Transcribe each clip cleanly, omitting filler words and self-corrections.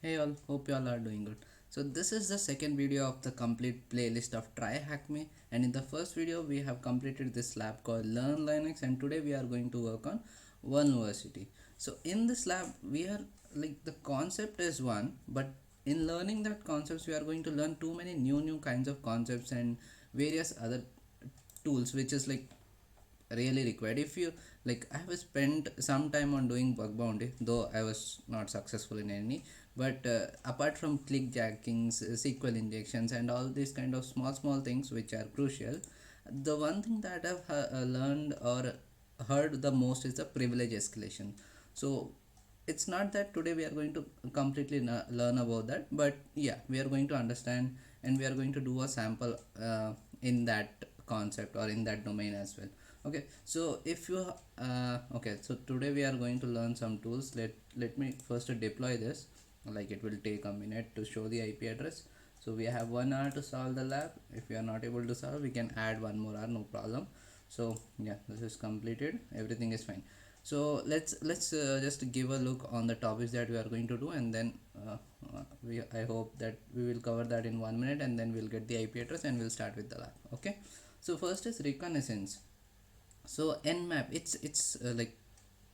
Hey all, hope you all are doing good. So this is the second video of the complete playlist of Try Hack Me, and in the first video we have completed this lab called Learn Linux, and today we are going to work on Oneversity. So in this lab we are like the concept is one, but in learning that concepts we are going to learn too many new kinds of concepts and various other tools which is like really required. If you like, I have spent some time on doing bug bounty, though I was not successful in any. But apart from click jackings, sql injections and all these kind of small things which are crucial, the one thing that I've learned or heard the most is the privilege escalation. So it's not that today we are going to completely learn about that, but yeah, we are going to understand and we are going to do a sample in that concept or in that domain as well. Okay, so if you okay, so today we are going to learn some tools. Let me first deploy this. Like, it will take a minute to show the IP address. So we have 1 hour to solve the lab. If we are not able to solve, we can add one more hour, no problem. So yeah, this is completed, everything is fine. So let's just give a look on the topics that we are going to do, and then I hope that we will cover that in 1 minute, and then we'll get the IP address and we'll start with the lab. Okay, so first is reconnaissance. So nmap, it's like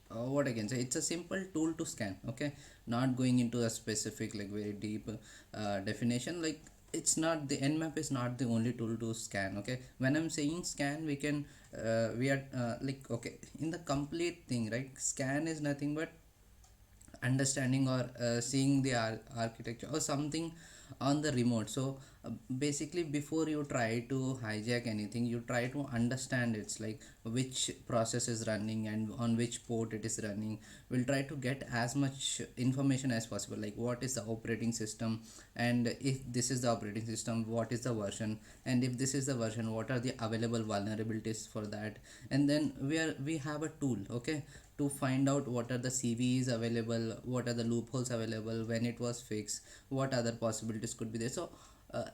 what I can say, it's a simple tool to scan. Okay, not going into a specific like very deep definition. Like, it's not, the nmap is not the only tool to scan. Okay, when I'm saying scan, we can we are like, okay, in the complete thing, right? Scan is nothing but understanding or seeing the architecture or something on the remote. So basically, before you try to hijack anything, you try to understand it's like which process is running and on which port it is running. We'll try to get as much information as possible, like what is the operating system, and if this is the operating system, what is the version, and if this is the version, what are the available vulnerabilities for that. And then we have a tool, okay, to find out what are the CVEs available, what are the loopholes available, when it was fixed, what other possibilities could be there. So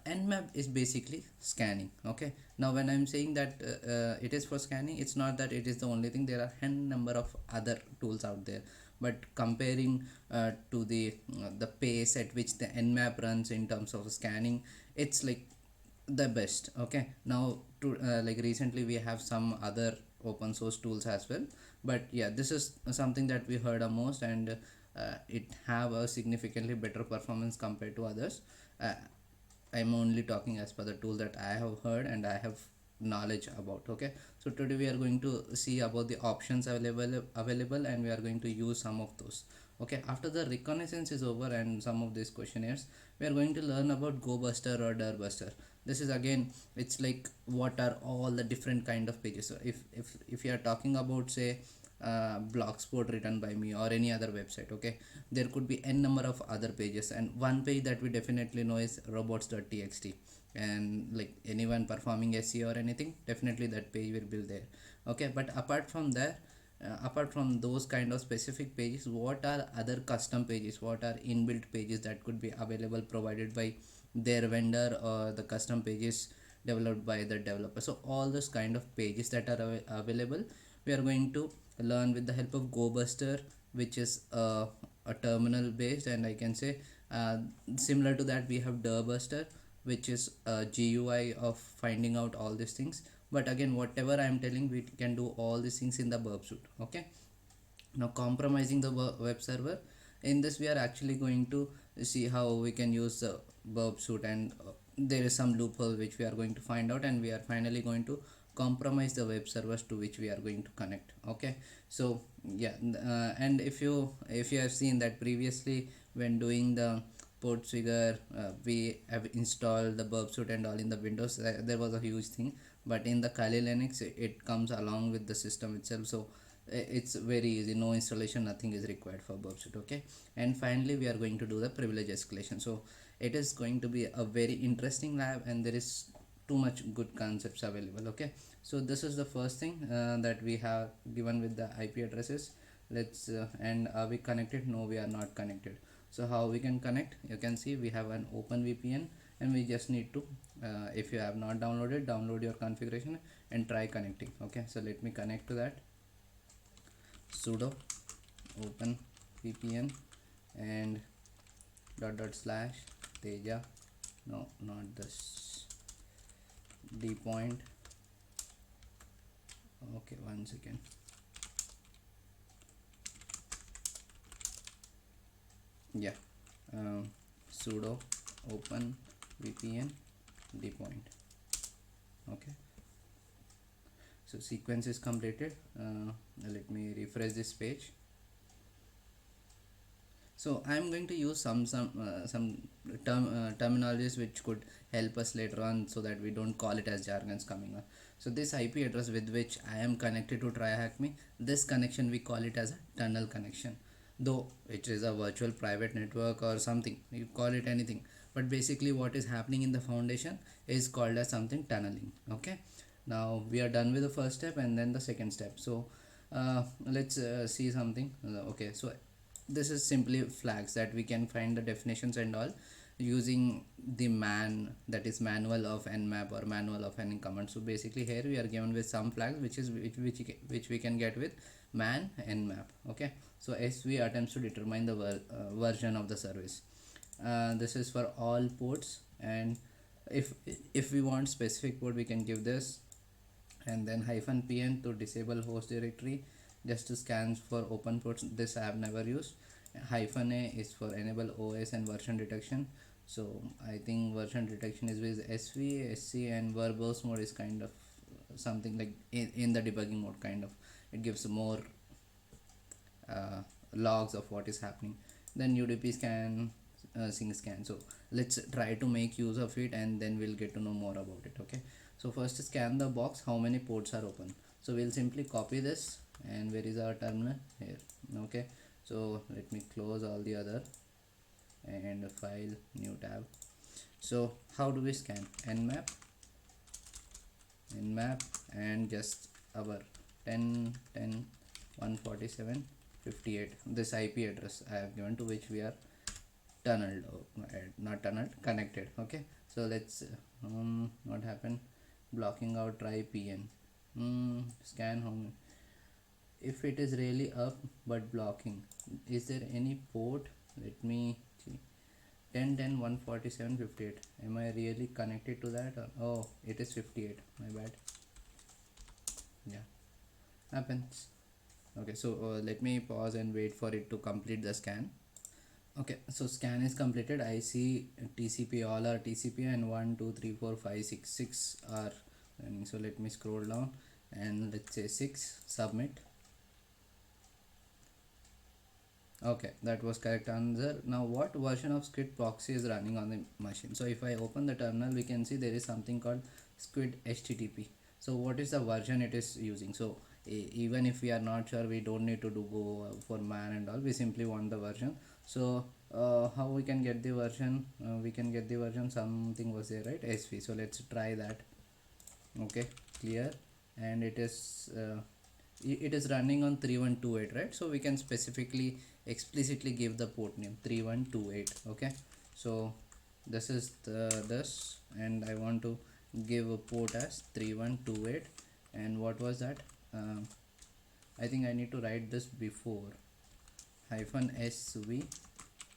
nmap is basically scanning. Okay, now when I'm saying that it is for scanning, it's not that it is the only thing. There are n number of other tools out there, but comparing to the pace at which the nmap runs in terms of scanning, it's like the best. Okay, now to like recently we have some other open source tools as well, but yeah, this is something that we heard the most, and it have a significantly better performance compared to others. uh, I'm only talking as per the tool that I have heard and I have knowledge about. Okay, so today we are going to see about the options available, and we are going to use some of those. Okay, after the reconnaissance is over and some of these questionnaires, we are going to learn about GoBuster or Dirbuster. This is again, it's like what are all the different kind of pages. So if you are talking about, say, blogspot written by me or any other website, okay, there could be n number of other pages, and one page that we definitely know is robots.txt. And like anyone performing SEO or anything, definitely that page will be there. Okay, but apart from there, apart from those kind of specific pages, what are other custom pages, what are inbuilt pages that could be available, provided by their vendor, or the custom pages developed by the developer. So all those kind of pages that are available, we are going to learn with the help of GoBuster, which is a terminal based, and I can say similar to that we have Dirbuster, which is a GUI of finding out all these things. But again, whatever I am telling, we can do all these things in the burp suite. Okay, now compromising the web server, in this we are actually going to see how we can use the burp suite, and there is some loophole which we are going to find out, and we are finally going to compromise the web servers to which we are going to connect. Okay, so yeah, and if you have seen that previously when doing the Portsfigure, we have installed the burp suite and all in the Windows. There was a huge thing, but in the Kali Linux, it comes along with the system itself. So it's very easy, no installation, nothing is required for burp suite. Okay, and finally we are going to do the privilege escalation. So it is going to be a very interesting lab, and there is too much good concepts available. Okay, so this is the first thing that we have given with the IP addresses. Let's and are we connected? No, we are not connected. So how we can connect? You can see we have an open VPN, and we just need to if you have not downloaded, download your configuration and try connecting. Okay, so let me connect to that. Sudo open VPN, and dot dot slash teja, no, not this, d point. Okay, 1 second. Yeah, sudo open vpn d point. Okay, so sequence is completed. Let me refresh this page. So I'm going to use some terminologies which could help us later on, so that we don't call it as jargons coming up. So this IP address with which I am connected to TryHackMe, this connection we call it as a tunnel connection. Though it is a virtual private network or something, you call it anything, but basically what is happening in the foundation is called as something tunneling. Okay, now we are done with the first step and then the second step. So let's see something. Okay, so this is simply flags that we can find the definitions and all using the that is manual of nmap or manual of any command. So basically here we are given with some flags which we can get with man nmap. Okay, so sv attempts to determine the version of the service. This is for all ports, and if we want specific port we can give this, and then -pn to disable host directory, just to scan for open ports. This I have never used. -a is for enable OS and version detection. So I think version detection is with sv sc, and verbose mode is kind of something like in the debugging mode, kind of it gives more logs of what is happening. Then udp scan, sync scan. So let's try to make use of it and then we'll get to know more about it. Okay, so first scan the box, how many ports are open. So we'll simply copy this, and where is our terminal? Here. Okay, so let me close all the other and file, new tab. So how do we scan? nmap and just our 10 10 147 58, this IP address I have given, to which we are tunneled, not tunneled, connected. Okay, so let's what happened, blocking out try pn, scan home. If it is really up but blocking, is there any port? Let me see. 10 10 147 58, am I really connected to that, or oh, it is 58, my bad. Yeah, happens. Okay, so let me pause and wait for it to complete the scan. Okay, so scan is completed. I see TCP, all are TCP, and 1 2 3 4 5 6 6 are running. So let me scroll down and let's say 6, submit. Okay, that was correct answer. Now what version of squid proxy is running on the machine? So if I open the terminal, we can see there is something called squid http. So what is the version it is using? So even if we are not sure, we don't need to do go for man and all, we simply want the version. So how we can get the version? We can get the version, something was there, right? sv. So let's try that. Okay, clear. And it is running on 3128, right? So we can specifically explicitly give the port name 3128. Okay, so this is this, and I want to give a port as 3128. And what was that? I think I need to write this before -sv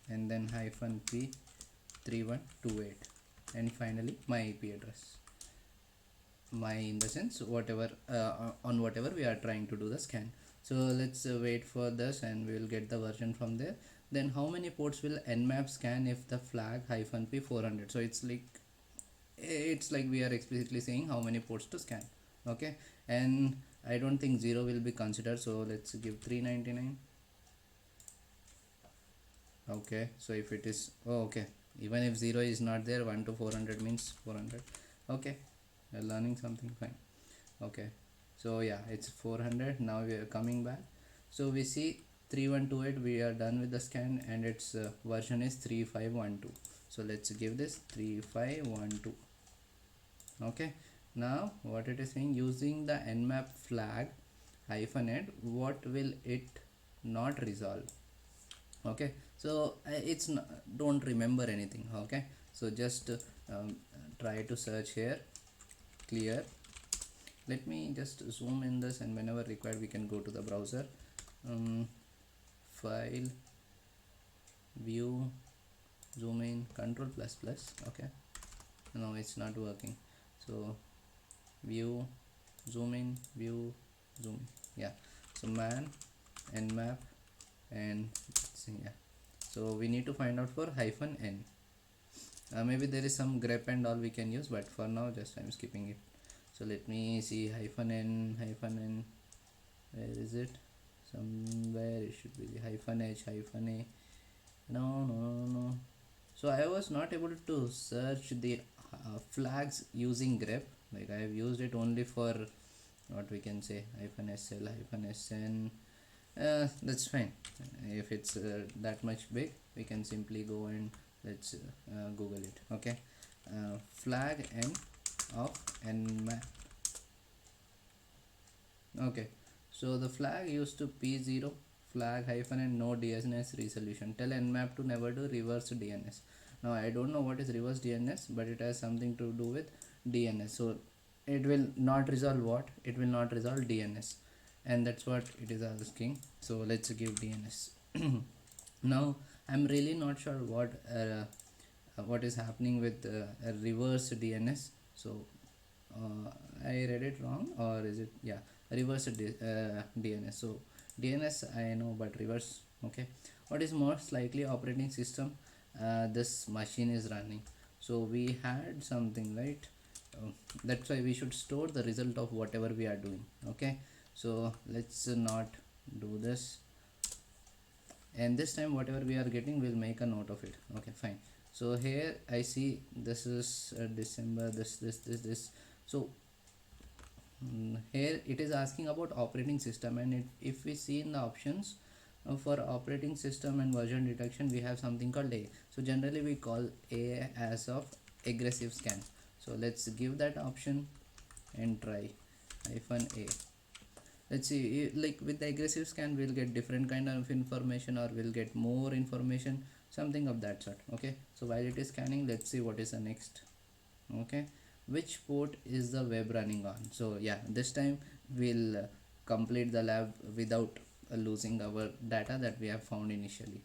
and then -p 3128, and finally my IP address, my in the sense whatever on whatever we are trying to do the scan. So let's wait for this and we will get the version from there. Then how many ports will nmap scan if the flag -p 400? So it's like we are explicitly saying how many ports to scan. Okay, and I don't think 0 will be considered, so let's give 399. Okay, so if it is, oh okay, even if 0 is not there, 1 to 400 means 400. Okay, we're learning something, fine. Okay, so yeah, it's 400. Now we are coming back, so we see 3128, we are done with the scan, and its version is 3512. So let's give this 3512. Okay, now what it is saying, using the nmap flag -ed, what will it not resolve? Okay, so it's not, don't remember anything. Okay, so just try to search here, clear. Let me just zoom in this, and whenever required we can go to the browser, file, view, zoom in, control plus plus. Okay, no, it's not working. So view, zoom in, view, zoom in. Yeah, so man, nmap, and yeah, so we need to find out for hyphen n. Maybe there is some grep and all we can use, but for now just I'm skipping it. So let me see hyphen n, where is it? Somewhere it should be the hyphen h, hyphen a. No. So I was not able to search the flags using grep. Like I have used it only for what we can say hyphen sl, hyphen sn. That's fine. If it's that much big, we can simply go and let's google it. Okay, flag n of nmap. Okay, so the flag used to p0 flag hyphen and no DNS resolution. Tell nmap to never do reverse DNS. Now I don't know what is reverse DNS, but it has something to do with DNS. So it will not resolve what? It will not resolve DNS, and that's what it is asking. So let's give DNS. Now I'm really not sure what is happening with a reverse DNS. So I read it wrong, or is it, yeah, reverse DNS. So DNS I know, but reverse. Okay, what is most likely operating system this machine is running? So we had something, right? uh, that's why we should store the result of whatever we are doing. Okay, so let's not do this, and this time whatever we are getting, we'll make a note of it. Okay, fine. So here I see this is December, this. So here it is asking about operating system, and if we see in the options for operating system and version detection, we have something called A. So generally we call A as of aggressive scan. So let's give that option and try hyphen A. Let's see, like with the aggressive scan we'll get different kind of information, or we'll get more information, something of that sort. Okay, so while it is scanning, let's see what is the next. Okay, which port is the web running on? So yeah, this time we'll complete the lab without losing our data that we have found initially.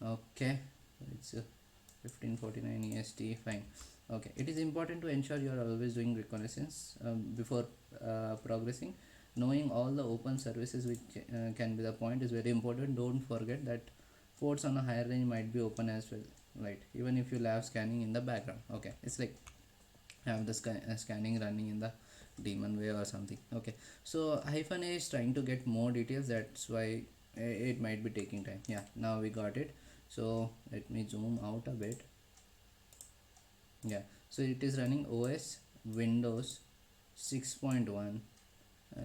Okay, it's 1549 EST. Fine. Okay, it is important to ensure you are always doing reconnaissance before progressing. Knowing all the open services which can be the point is very important. Don't forget that ports on a higher range might be open as well, right? Even if you have scanning in the background. Okay, it's like have the scanning running in the daemon way or something. Okay, so hyphen a is trying to get more details, that's why it might be taking time. Yeah, now we got it. So let me zoom out a bit. Yeah, so it is running OS Windows 6.1.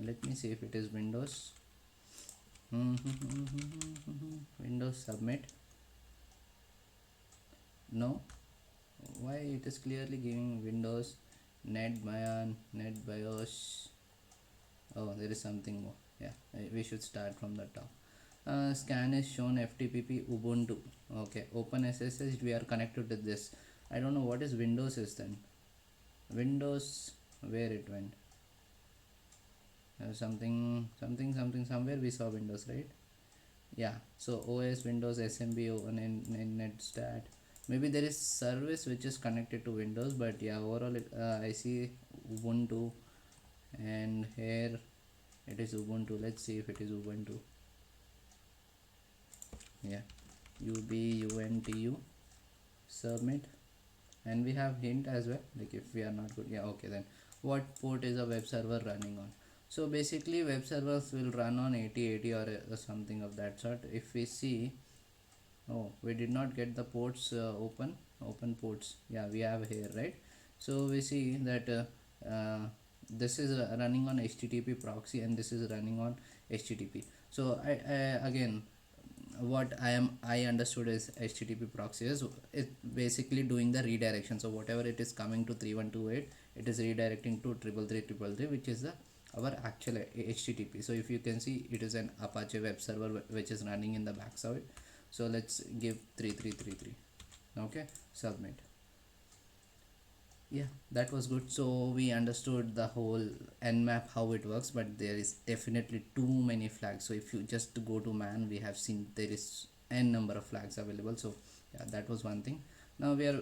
Let me see if it is Windows. Windows submit. No, why it is clearly giving Windows NetBIOS. Oh, there is something more. Yeah, we should start from the top. Scan is shown FTP Ubuntu. Okay, OpenSSH, we are connected to this. I don't know what is Windows is then. Windows, where it went? Something somewhere we saw Windows, right? Yeah, so OS Windows SMB and netstat. Maybe there is service which is connected to Windows, but yeah, overall I see Ubuntu, and here it is Ubuntu. Let's see if it is Ubuntu. Yeah, ubuntu submit, and we have hint as well, like if we are not good. Yeah, okay, then what port is a web server running on? So basically web servers will run on 8080 or something of that sort. If we see, oh, we did not get the ports open ports. Yeah, we have here, right? So we see that this is running on HTTP proxy, and this is running on HTTP. So I again, what I understood is HTTP proxy is it basically doing the redirection. So whatever it is coming to 3128, it is redirecting to 333, which is the our actual HTTP. So if you can see, it is an Apache web server which is running in the backside. So let's give 3333. Okay, submit. Yeah, that was good. So we understood the whole nmap how it works, but there is definitely too many flags. So if you just go to man, we have seen there is n number of flags available. So Yeah, that was one thing. Now we are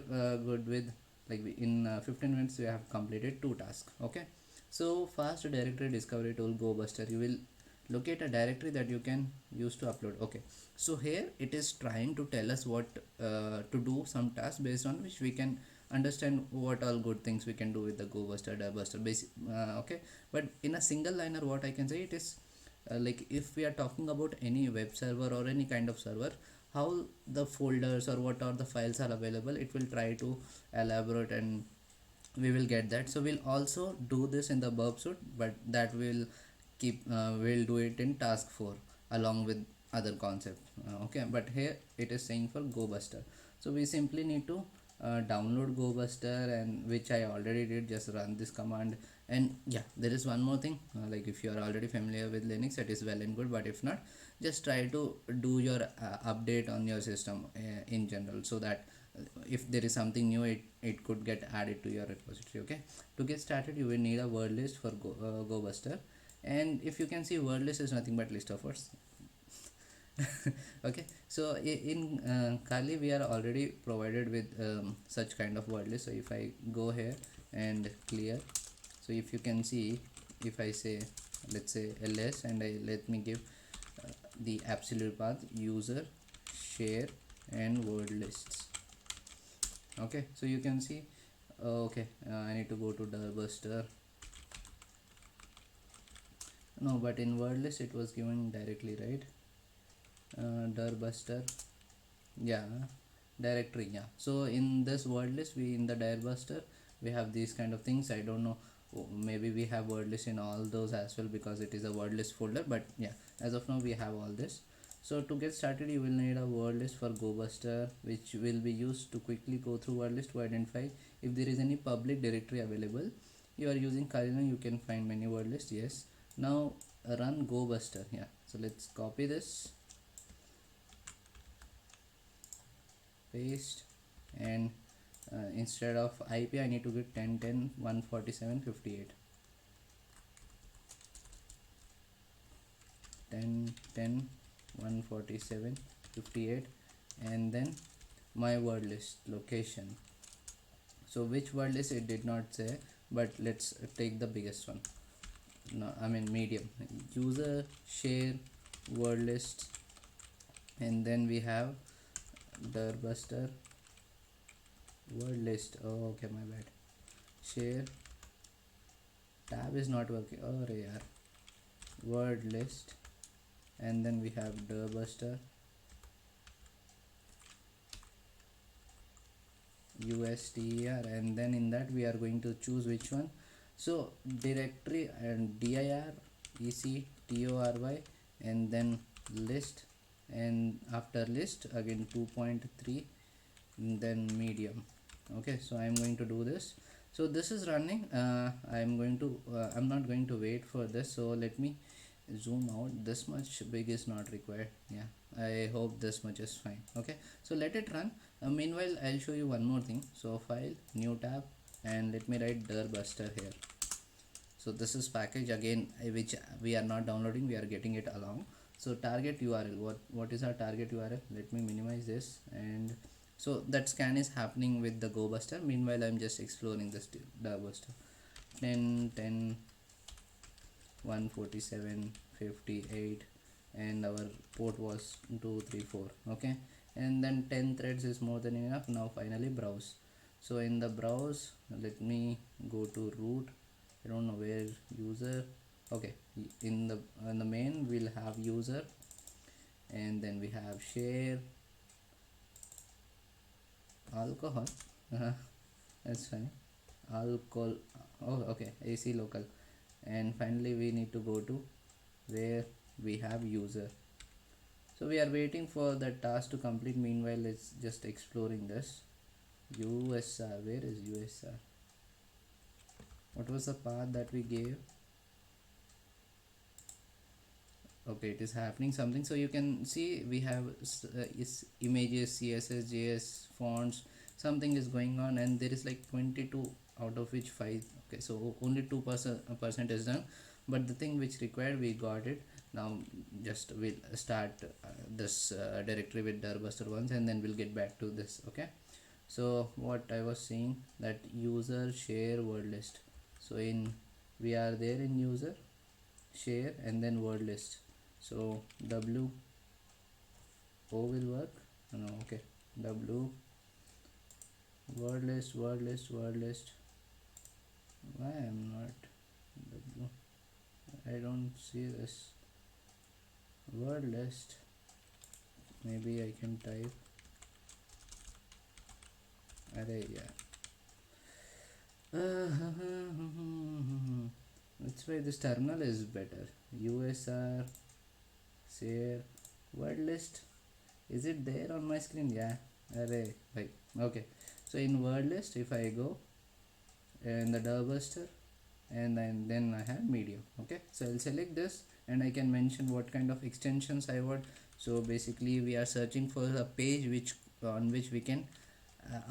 good with, like, in 15 minutes we have completed two tasks. Okay, so fast directory discovery tool GoBuster, you will locate a directory that you can use to upload. Okay, so here it is trying to tell us what to do some tasks, based on which we can understand what all good things we can do with the GoBuster, DiveBuster basic. Okay, but in a single liner what I can say, it is like, if we are talking about any web server or any kind of server, how the folders or what are the files are available, it will try to elaborate, and we will get that. So we'll also do this in the burp suite, but that will keep we'll do it in task 4 along with other concept. Okay, but here it is saying for GoBuster, so we simply need to download GoBuster, and which I already did. Just run this command. And yeah, there is one more thing, like, if you are already familiar with Linux, it is well and good, but if not, just try to do your update on your system in general, so that if there is something new, it could get added to your repository. Okay, to get started you will need a word list for GoBuster, and if you can see, word list is nothing but list of words. Okay, so in Kali we are already provided with such kind of word list. So if I go here and clear, so if you can see, if I say, let's say ls, and I let me give the absolute path user share and word lists. Okay, so you can see, okay, I need to go to DiveBuster. No, but in word list it was given directly, right? DiveBuster, yeah, directory, yeah. So in this word list, we in the DiveBuster we have these kind of things. I don't know, maybe we have word list in all those as well, because it is a word list folder. But yeah, as of now we have all this. So to get started you will need a word list for GoBuster, which will be used to quickly go through word list to identify if there is any public directory available. You are using Kali, you can find many word lists. Yes, now run GoBuster. Yeah, so let's copy this, paste, and instead of IP I need to get 10.10.147.58, 10.10.147.58, and then my word list location. So which word list it did not say, but let's take the biggest one. No, I mean medium. User share word list, and then we have DiveBuster word list. Oh, okay, my bad. Share tab is not working. Oh yeah, word list, and then we have DiveBuster USTR, and then in that we are going to choose which one. So directory and dir ectory, and then list, and after list again 2.3, then medium. Okay, so I'm going to do this. So this is running. I'm not going to wait for this, so let me zoom out. This much big is not required. Yeah, I hope this much is fine. Okay, so let it run. Meanwhile I'll show you one more thing. So file, new tab, and let me write DiveBuster here. So this is package again, which we are not downloading, we are getting it along. So target URL, what is our target URL? Let me minimize this. And so that scan is happening with the GoBuster. Meanwhile I'm just exploring this DiveBuster. 10 147 58, and our port was 234. Okay, and then 10 threads is more than enough. Now finally browse. So in the browse, let me go to root. I don't know where user. Okay, in the main we'll have user, and then we have share alcohol. That's fine. Alcohol. Oh, okay, AC local. And finally we need to go to where we have user. So we are waiting for the task to complete. Meanwhile it's just exploring this. USR, where is USR? What was the path that we gave? Okay, it is happening something. So you can see we have images, CSS, JS, fonts, something is going on, and there is like 22 out of which 5. Okay, so only 2% is done, but the thing which required we got it. Now just we'll start this directory with dirbuster once, and then we'll get back to this. Okay, so what I was saying, that user share word list. So in, we are there in user share and then word list. So w o will work. No, okay, w word list. Why I'm not w, I don't see this word list. Maybe I can type array. Yeah. That's why this terminal is better. USR share word list. Is it there on my screen? Yeah. Array. Right. Okay. So in word list, if I go in the dirbuster, and then I have medium. Okay, so I'll select this and I can mention what kind of extensions I want. So basically we are searching for a page which on which we can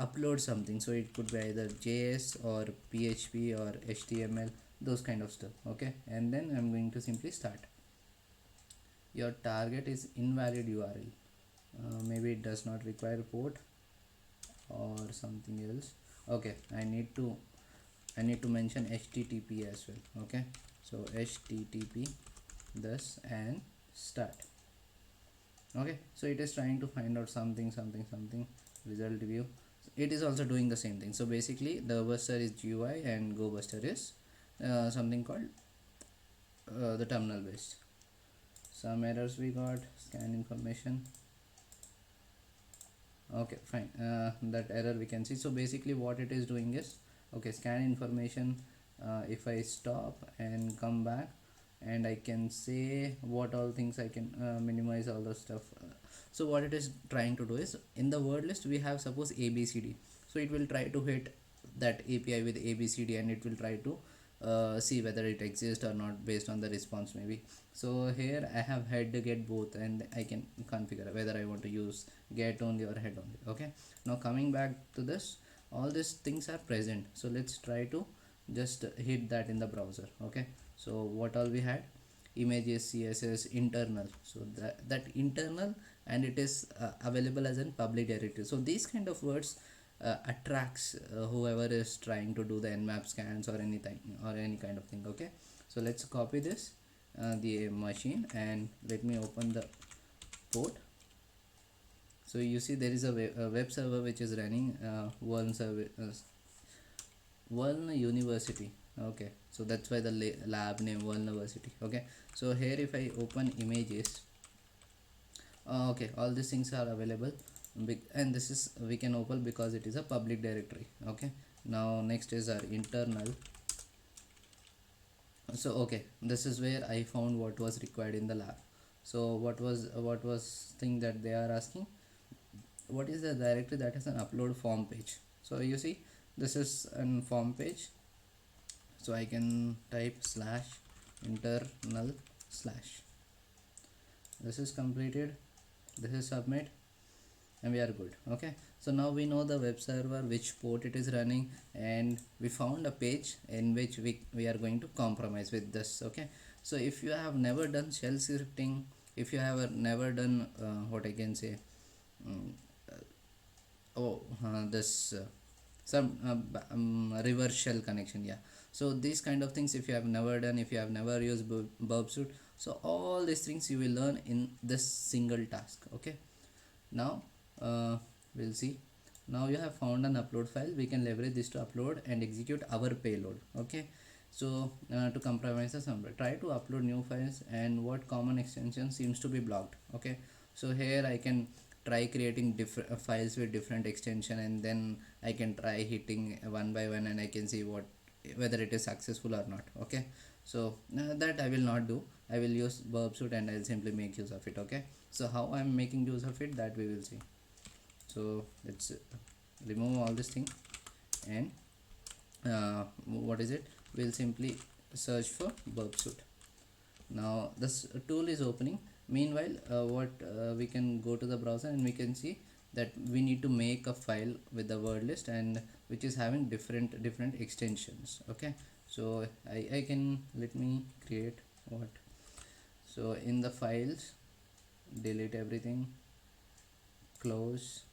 upload something. So it could be either JS or PHP or HTML, those kind of stuff. Okay, and then I'm going to simply start. Your target is invalid URL. Maybe it does not require port or something else. Okay, I need to mention HTTP as well. Okay, so HTTP this and start. Okay, so it is trying to find out something result view. It is also doing the same thing. So basically dirbuster is GUI and GoBuster is something called the terminal based. Some errors we got, scan information. Okay, fine, that error we can see. So basically what it is doing is, okay, scan information. If I stop and come back, and I can say what all things I can minimize all the stuff. So what it is trying to do is, in the word list we have suppose ABCD. So it will try to hit that API with ABCD, and it will try to see whether it exists or not based on the response maybe. So here I have head to get both, and I can configure whether I want to use get only or head only. Okay, now coming back to this, all these things are present. So let's try to just hit that in the browser. Okay, so what all we had, images, CSS, internal. So that internal, and it is available as in public directory. So these kind of words attracts whoever is trying to do the nmap scans or anything or any kind of thing. Okay, so let's copy this the machine, and let me open the port. So you see there is a web server which is running one server one university. Okay, so that's why the lab name one university. Okay, so here if I open images, okay, all these things are available, and this is we can open because it is a public directory. Okay, now next is our internal. So okay, this is where I found what was required in the lab. So what was thing that they are asking, what is the directory that has an upload form page. So you see this is an form page. So I can type slash internal slash, this is completed, this is submit, and we are good. Okay, so now we know the web server, which port it is running, and we found a page in which we are going to compromise with this. Okay, so if you have never done shell scripting, if you have never done what I can say, um, this some reverse shell connection, yeah. So these kind of things, if you have never done, if you have never used burp suite, so all these things you will learn in this single task. Okay, now we'll see. Now you have found an upload file, we can leverage this to upload and execute our payload. Okay, so to compromise the number, try to upload new files, and what common extension seems to be blocked. Okay, so here I can try creating different files with different extension, and then I can try hitting one by one, and I can see what whether it is successful or not. Okay, so that I will not do. I will use burp suite and I'll simply make use of it. Okay, so how I'm making use of it, that we will see. So let's remove all this thing, and what is it, we'll simply search for burp suite. Now this tool is opening. Meanwhile what we can go to the browser, and we can see that we need to make a file with the word list, and which is having different extensions. Okay, so I can, let me create what, So in the files, delete everything, close.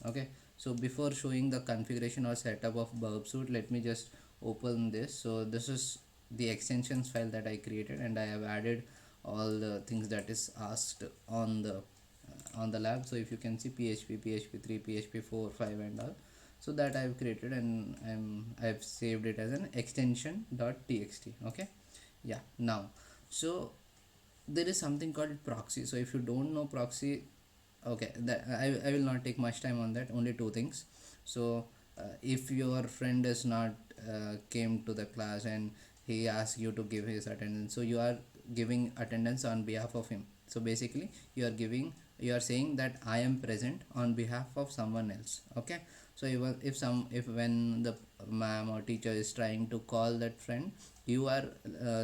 Okay, so before showing the configuration or setup of burp suite, let me just open this. So this is the extensions file that I created, and I have added all the things that is asked on the lab. So if you can see php, php3, php4, 5 and all, so that I've created, and I've saved it as an extension.txt. Okay, yeah. Now, so there is something called proxy. So if you don't know proxy, okay, that I will not take much time on that. Only two things. So if your friend is not came to the class and he asks you to give his attendance, so you are giving attendance on behalf of him. So basically you are saying that I am present on behalf of someone else. Okay, so if when the ma'am or teacher is trying to call that friend, you are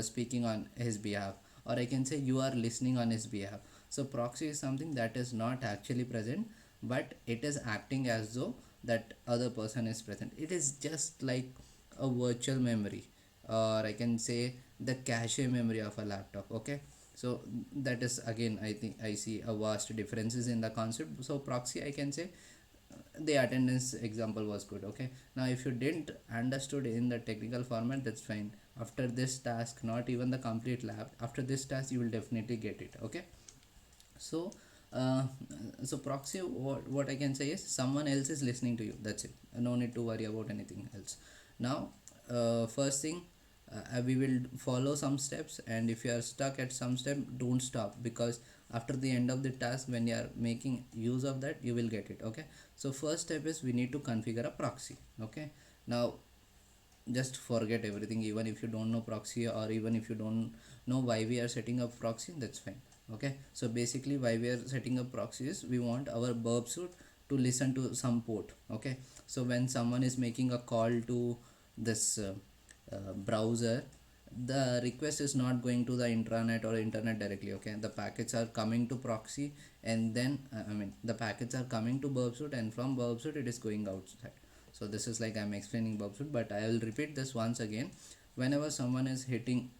speaking on his behalf, or I can say you are listening on his behalf. So proxy is something that is not actually present, but it is acting as though that other person is present. It is just like a virtual memory, or I can say the cache memory of a laptop. Okay, so that is, again, I think I see a vast differences in the concept. So proxy, I can say, the attendance example was good. Okay, now if you didn't understood in the technical format, that's fine. After this task, not even the complete lab, after this task you will definitely get it. Okay, so uh, so proxy, what I can say is someone else is listening to you. That's it. No need to worry about anything else. Now, first thing, we will follow some steps, and if you are stuck at some step, don't stop, because after the end of the task, when you are making use of that, you will get it. Okay, so first step is we need to configure a proxy. Okay, now just forget everything. Even if you don't know proxy, or even if you don't know why we are setting up proxy, that's fine. Okay, so basically why we are setting up proxy is we want our burp suite to listen to some port. Okay, so when someone is making a call to this browser, the request is not going to the intranet or internet directly. Okay, the packets are coming to proxy, and then I mean the packets are coming to burp suite, and from burp suite it is going outside. So this is like I'm explaining burp suite, but I will repeat this once again. Whenever someone is hitting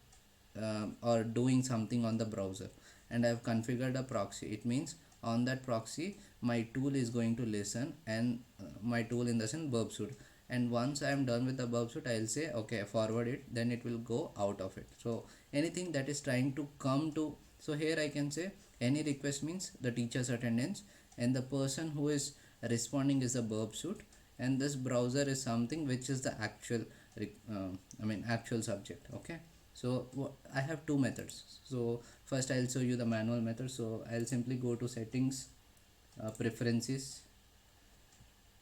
or doing something on the browser, and I've configured a proxy, it means on that proxy my tool is going to listen, and my tool in the sense burp suite. And once I am done with the burp suite, I'll say okay, forward it, then it will go out of it. So anything that is trying to come to, so here I can say any request means the teacher's attendance, and the person who is responding is the burp suite, and this browser is something which is the actual actual subject. Okay, so I have two methods. So first I'll show you the manual method. So I'll simply go to settings, preferences,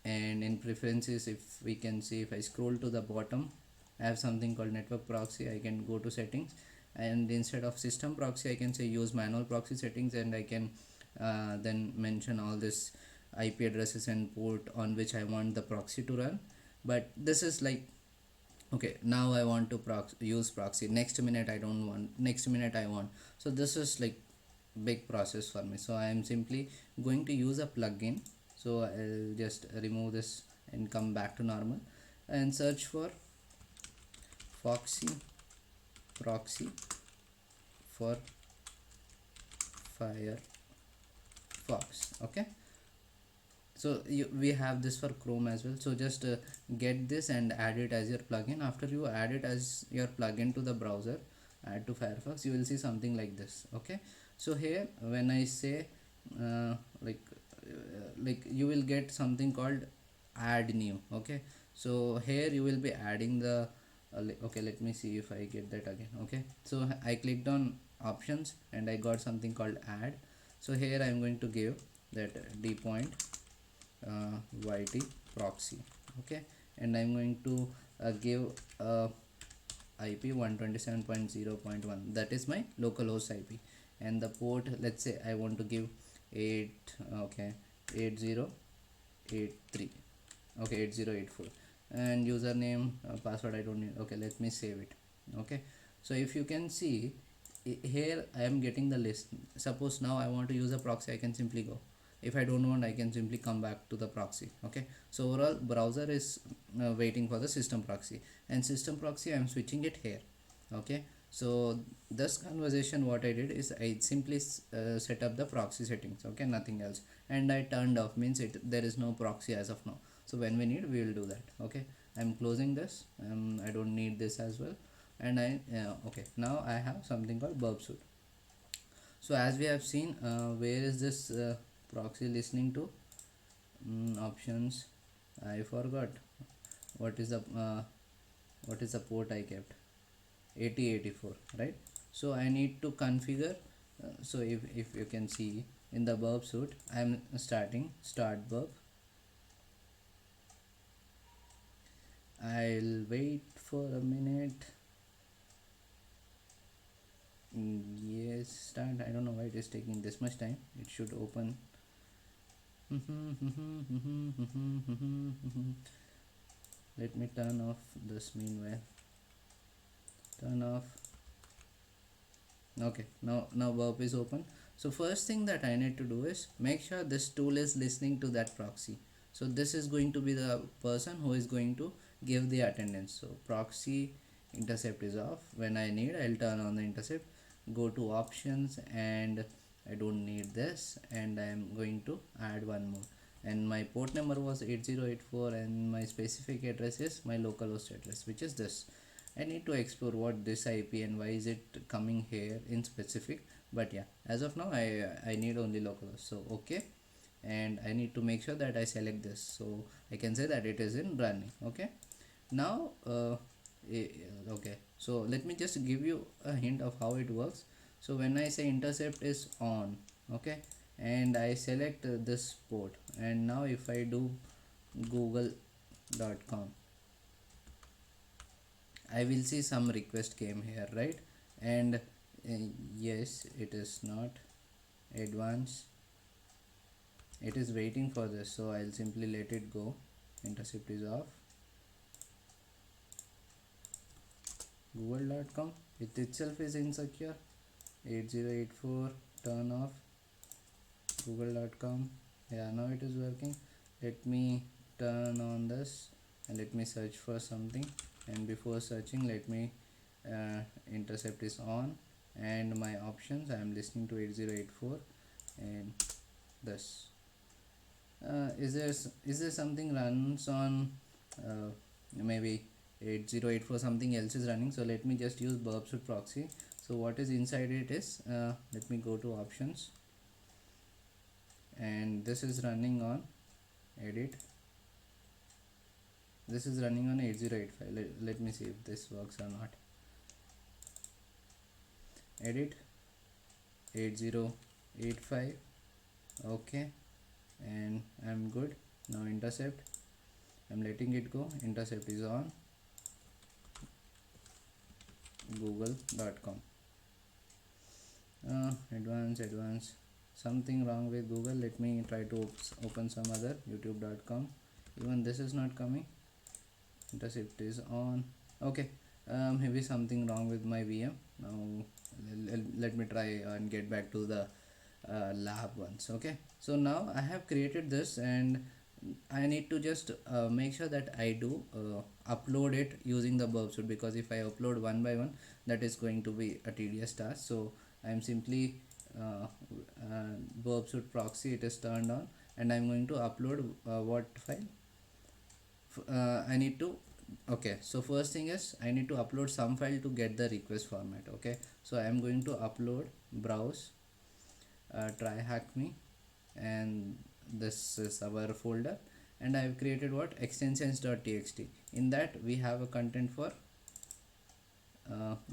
and in preferences, if we can see, if I scroll to the bottom, I have something called network proxy. I can go to settings, and instead of system proxy, I can say use manual proxy settings, and I can then mention all this IP addresses and port on which I want the proxy to run. But this is like, okay, now I want to use proxy, next minute I don't want, next minute I want. So this is like big process for me. So I am simply going to use a plugin. So I'll just remove this and come back to normal, and search for Foxy proxy for Firefox. Okay, so we have this for Chrome as well. So just get this and add it as your plugin. After you add it as your plugin to the browser, add to Firefox, you will see something like this. Okay, so here when I say uh, like you will get something called add new. Okay, so here you will be adding the okay, let me see if I get that again. Okay, so I clicked on options and I got something called add. So here I am going to give that d point YT proxy. Okay, and I'm going to give IP 127.0.1, that is my localhost IP, and the port, let's say I want to give 8, okay, 8083, okay, 8084, and username, password I don't need. Okay, let me save it. Okay, so if you can see here I am getting the list. Suppose now I want to use a proxy, I can simply go. If I don't want, I can simply come back to the proxy. Okay, so overall browser is waiting for the system proxy, and system proxy I am switching it here. Okay, So this conversation, what I did is I simply set up the proxy settings, okay, nothing else, and I turned off, means it there is no proxy as of now. So when we need, we will do that. Okay, I'm closing this. I don't need this as well. And okay, now I have something called burp suite. So as we have seen, where is this proxy listening to? Options, I forgot. What is the port I kept? 8084, right? So I need to configure. So if you can see in the burp suite, I'm starting start burp. I'll wait for a minute. Yes, start. I don't know why it is taking this much time. It should open. Let me turn off this meanwhile. Turn off. Okay, now burp is open. So first thing that I need to do is make sure this tool is listening to that proxy. So this is going to be the person who is going to give the attendance. So proxy intercept is off. When I need, I'll turn on the intercept. Go to options, and I don't need this, and I am going to add one more. And my port number was 8084, and my specific address is my localhost address, which is this. I need to explore what this IP and why is it coming here in specific. But yeah, as of now, I need only localhost. So okay, and I need to make sure that I select this, so I can say that it is in running. Okay, now okay, so let me just give you a hint of how it works. So when I say intercept is on, okay, and I select this port, and now if I do google.com, I will see some request came here, right? And yes, it is not advanced. It is waiting for this, so I'll simply let it go. Intercept is off. Google.com, it itself is insecure. 8084, turn off. Google.com, yeah, now it is working. Let me turn on this and let me search for something. And before searching, let me intercept is on, and my options, I am listening to 8084, and this is there something runs on maybe 8084, something else is running. So let me just use burp suite proxy. So what is inside it is, let me go to options, and this is running on edit. This is running on 8085. Let me see if this works or not. Edit 8085, okay, and I'm good. Now intercept, I'm letting it go. Intercept is on. Google.com, advanced, something wrong with Google. Let me try to open some other. youtube.com, even this is not coming. Intercept is on. Okay, maybe something wrong with my VM. Now let me try and get back to the lab once. Okay, so now I have created this, and I need to just make sure that I do upload it using the burp suite, because if I upload one by one, that is going to be a tedious task. So I am simply burp suite proxy, it is turned on, and I'm going to upload what file. I need to, okay, so first thing is I need to upload some file to get the request format. Okay, so I am going to upload browse try hack me, and this is our folder, and I have created what extensions.txt. in that we have a content for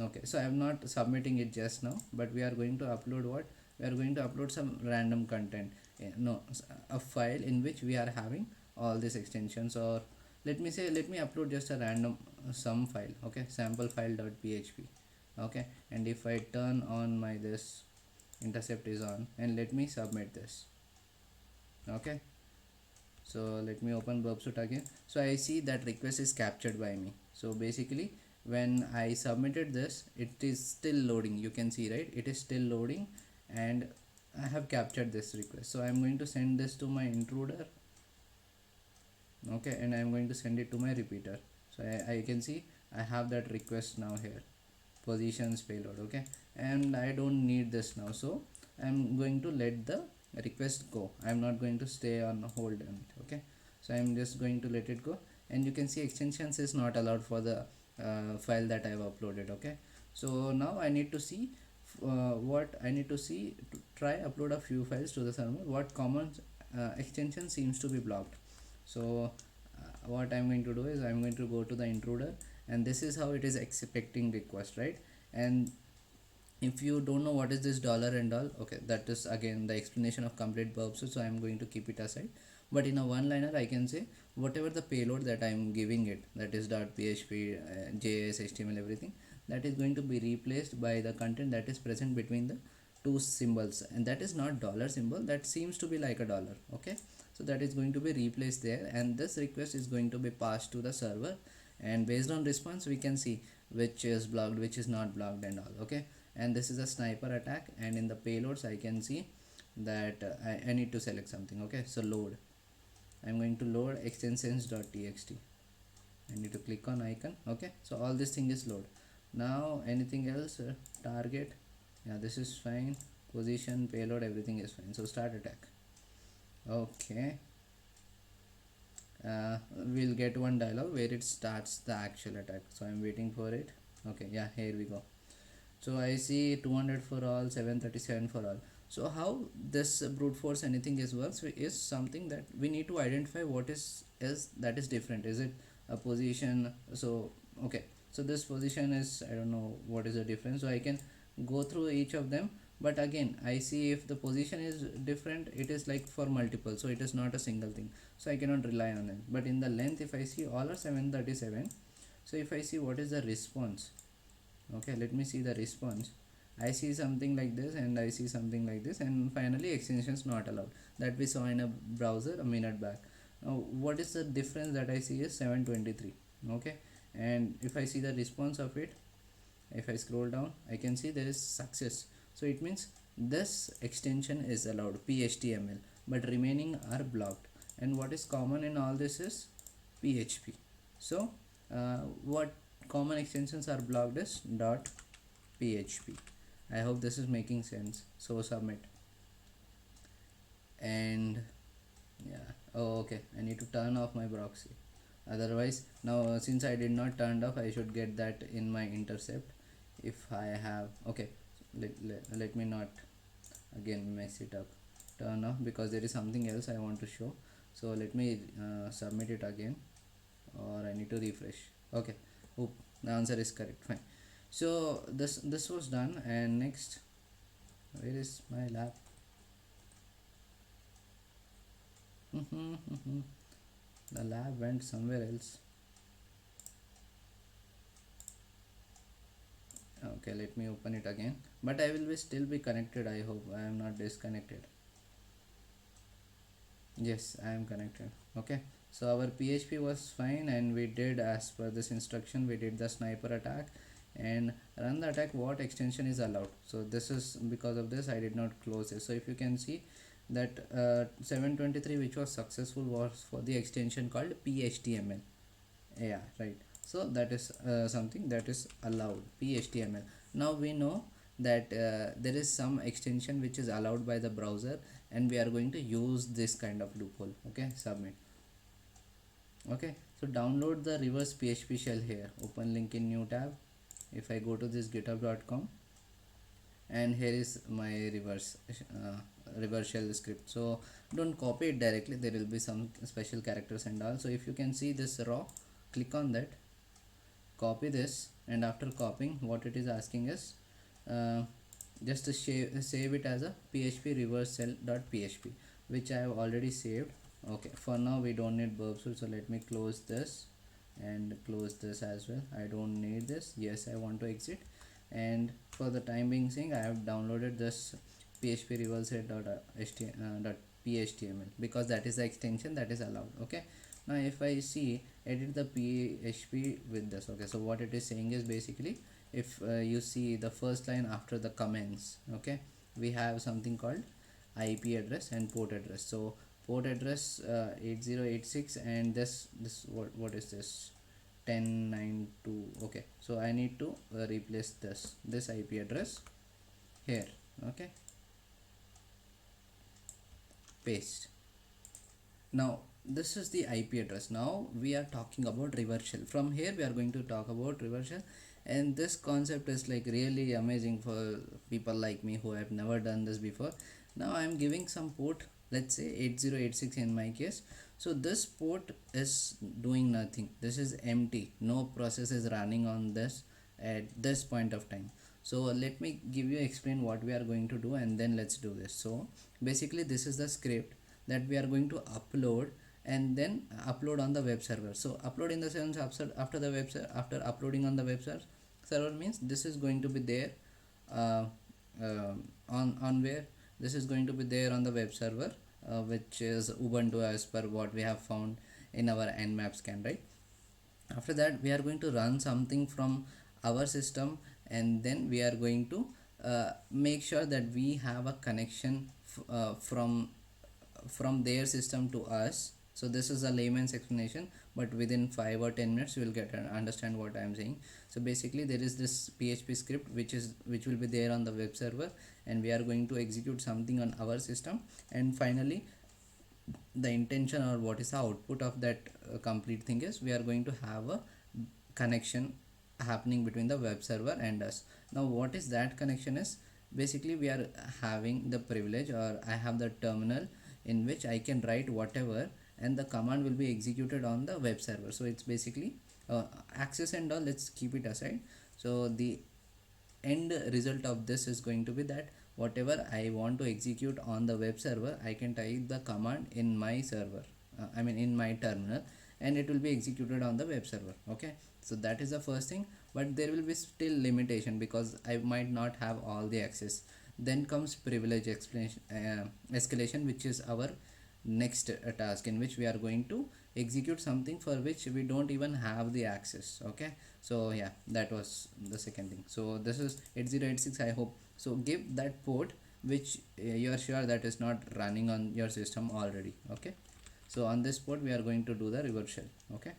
okay, so I am not submitting it just now, but we are going to upload what, we are going to upload some random content. No, a file in which we are having all these extensions, or let me say, let me upload just a random some file. Okay, sample file.php. okay, and if I turn on my this, intercept is on, and let me submit this. Okay, so let me open burp suite again. So I see that request is captured by me. So basically when I submitted this, it is still loading. You can see, right, it is still loading, and I have captured this request. So I'm going to send this to my intruder. Okay, and I'm going to send it to my repeater. So I can see I have that request now here, positions payload. Okay, and I don't need this now, so I'm going to let the request go. I'm not going to stay on hold on it. Okay, so I'm just going to let it go, and you can see extensions is not allowed for the file that I've uploaded. Okay, so now I need to see what I need to see to try upload a few files to the server. What common extension seems to be blocked. So what I'm going to do is I'm going to go to the intruder, and this is how it is expecting request, right? And if you don't know what is this dollar and all, okay, that is again the explanation of complete verbs, so I'm going to keep it aside. But in a one liner I can say whatever the payload that I'm giving it, that is .php, js, html, everything, that is going to be replaced by the content that is present between the two symbols, and that is not dollar symbol, that seems to be like a dollar. Okay, so that is going to be replaced there, and this request is going to be passed to the server, and based on response we can see which is blocked, which is not blocked and all. Okay, and this is a sniper attack, and in the payloads I can see that I need to select something. Okay, so load, I'm going to load extensions.txt. I need to click on icon. Okay, so all this thing is load. Now anything else, target, yeah, this is fine, position, payload, everything is fine. So start attack. Okay, we'll get one dialog where it starts the actual attack, so I'm waiting for it. Okay, yeah, here we go. So I see 200 for all, 737 for all. So how this brute force anything is works is something that we need to identify what is that is different. Is it a position? So okay, so this position is, I don't know what is the difference, so I can go through each of them. But again I see if the position is different, it is like for multiple, so it is not a single thing, so I cannot rely on it. But in the length, if I see all are 737, so if I see what is the response, okay, let me see the response. I see something like this, and I see something like this, and finally extensions not allowed, that we saw in a browser a minute back. Now what is the difference that I see is 723. Okay, and if I see the response of it, if I scroll down I can see there is success, so it means this extension is allowed, phtml, but remaining are blocked. And what is common in all this is php. So what common extensions are blocked is .php. I hope this is making sense. So submit, and yeah, oh okay, I need to turn off my proxy, otherwise now since I did not turn off, I should get that in my intercept if I have. Okay, let me not again mess it up, turn off, because there is something else I want to show. So let me submit it again, or I need to refresh. Okay, oop, the answer is correct, fine. So this was done, and next, where is my lab? The lab went somewhere else. Okay, let me open it again, but I will be still be connected. I hope I am not disconnected. Yes, I am connected. Okay, so our php was fine, and we did as per this instruction, we did the sniper attack and run the attack what extension is allowed. So this is because of this I did not close it. So if you can see that 723 which was successful was for the extension called phtml. Yeah, right. So that is something that is allowed, phtml. Now we know that there is some extension which is allowed by the browser, and we are going to use this kind of loophole. Okay, submit. Okay, so download the reverse php shell here, open link in new tab. If I go to this github.com, and here is my reverse shell script. So don't copy it directly, there will be some special characters and all. So if you can see this raw, click on that, copy this, and after copying, what it is asking is just to save it as a php reverse shell.php, which I have already saved. Okay, for now we don't need burp suite, so let me close this and close this as well. I don't need this. Yes, I want to exit. And for the time being saying, I have downloaded this php reverse .phtml, because that is the extension that is allowed. Okay, now if I see edit the php with this. Okay, so what it is saying is basically, if you see the first line after the comments, okay, we have something called ip address and port address. So port address 8086, and this what is this, 1092. Okay, so I need to replace this IP address here. Okay, paste. Now this is the IP address. Now we are talking about reverse shell. From here we are going to talk about reverse shell, and this concept is like really amazing for people like me who have never done this before. Now I am giving some port, let's say 8086 in my case. So this port is doing nothing, this is empty, no process is running on this at this point of time. So let me give you explain what we are going to do, and then let's do this. So basically this is the script that we are going to upload, and then upload on the web server. So upload in the sense after the web after uploading on the web server means this is going to be there uh, on where this is going to be there on the web server, which is Ubuntu as per what we have found in our nmap scan, right? After that we are going to run something from our system, and then we are going to make sure that we have a connection from their system to us. So this is a layman's explanation, but within 5 or 10 minutes you will get understand what I am saying. So basically there is this PHP script which will be there on the web server, and we are going to execute something on our system, and finally the intention or what is the output of that complete thing is we are going to have a connection happening between the web server and us. Now what is that connection is, basically we are having the privilege, or I have the terminal in which I can write whatever, and the command will be executed on the web server. So it's basically access and all, let's keep it aside. So the end result of this is going to be that whatever I want to execute on the web server, I can type the command in my server, I mean in my terminal, and it will be executed on the web server. Okay, so that is the first thing, but there will be still limitation because I might not have all the access. Then comes privilege explanation escalation, which is our next task, in which we are going to execute something for which we don't even have the access. Okay, so yeah, that was the second thing. So this is 8086, I hope. So give that port which you are sure that is not running on your system already. Okay, so on this port we are going to do the reverse shell. Okay,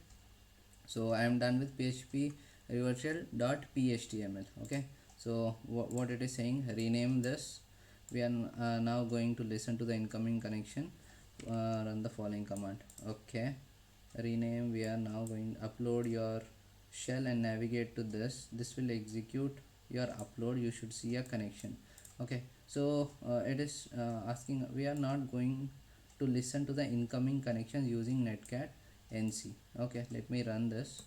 so I am done with php reverse shell dot phtml. Okay, so what it is saying, rename this. We are now going to listen to the incoming connection, run the following command. Okay, rename, we are now going to upload your shell and navigate to this will execute your upload, you should see a connection. Okay, so it is asking, we are not going to listen to the incoming connections using netcat nc. Okay, let me run this.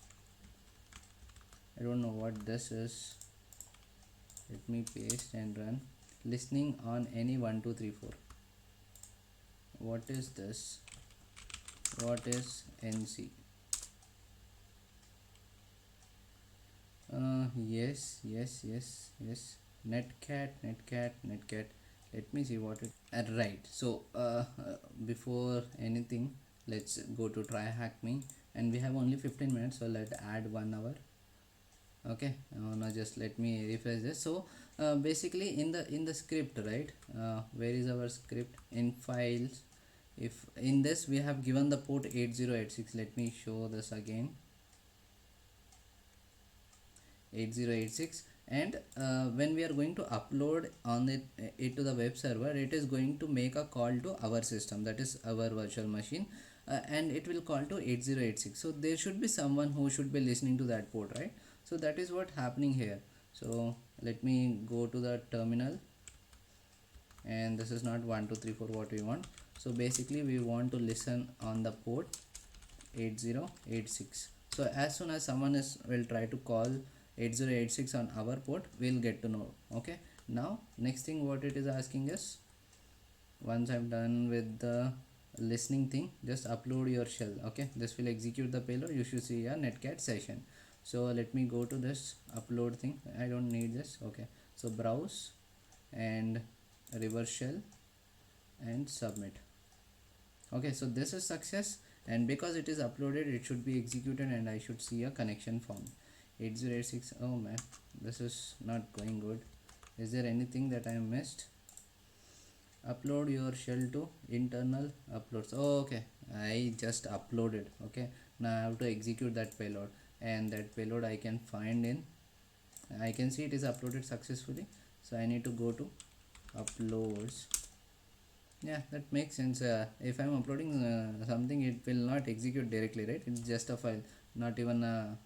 I don't know what this is, let me paste and run. Listening on any 1 2 3 4. What is this? What is nc? Yes, netcat. Let me see what it right. So before anything, let's go to try hack me, and we have only 15 minutes, so let's add 1 hour. Okay, now just let me refresh this. So basically in the script, right, where is our script? In files, if in this we have given the port 8086. Let me show this again, 8086, and when we are going to upload on it to the web server, it is going to make a call to our system, that is our virtual machine, and it will call to 8086. So there should be someone who should be listening to that port, right? So that is what happening here. So let me go to the terminal, and this is not 1 2 3 4 what we want. So basically we want to listen on the port 8086. So as soon as someone will try to call 8086 on our port, we'll get to know. Okay, now next thing what it is asking is, once I'm done with the listening thing, just upload your shell. Okay, this will execute the payload, you should see a netcat session. So let me go to this upload thing, I don't need this. Okay, so browse and reverse shell and submit. Okay, so this is success, and because it is uploaded, it should be executed, and I should see a connection form 8086. Oh man, this is not going good. Is there anything that I missed? Upload your shell to internal uploads. Oh, okay, I just uploaded. Okay, now I have to execute that payload, and that payload I can find in, I can see it is uploaded successfully. So I need to go to uploads. Yeah, that makes sense. If I'm uploading something, it will not execute directly, right? It's just a file, not even a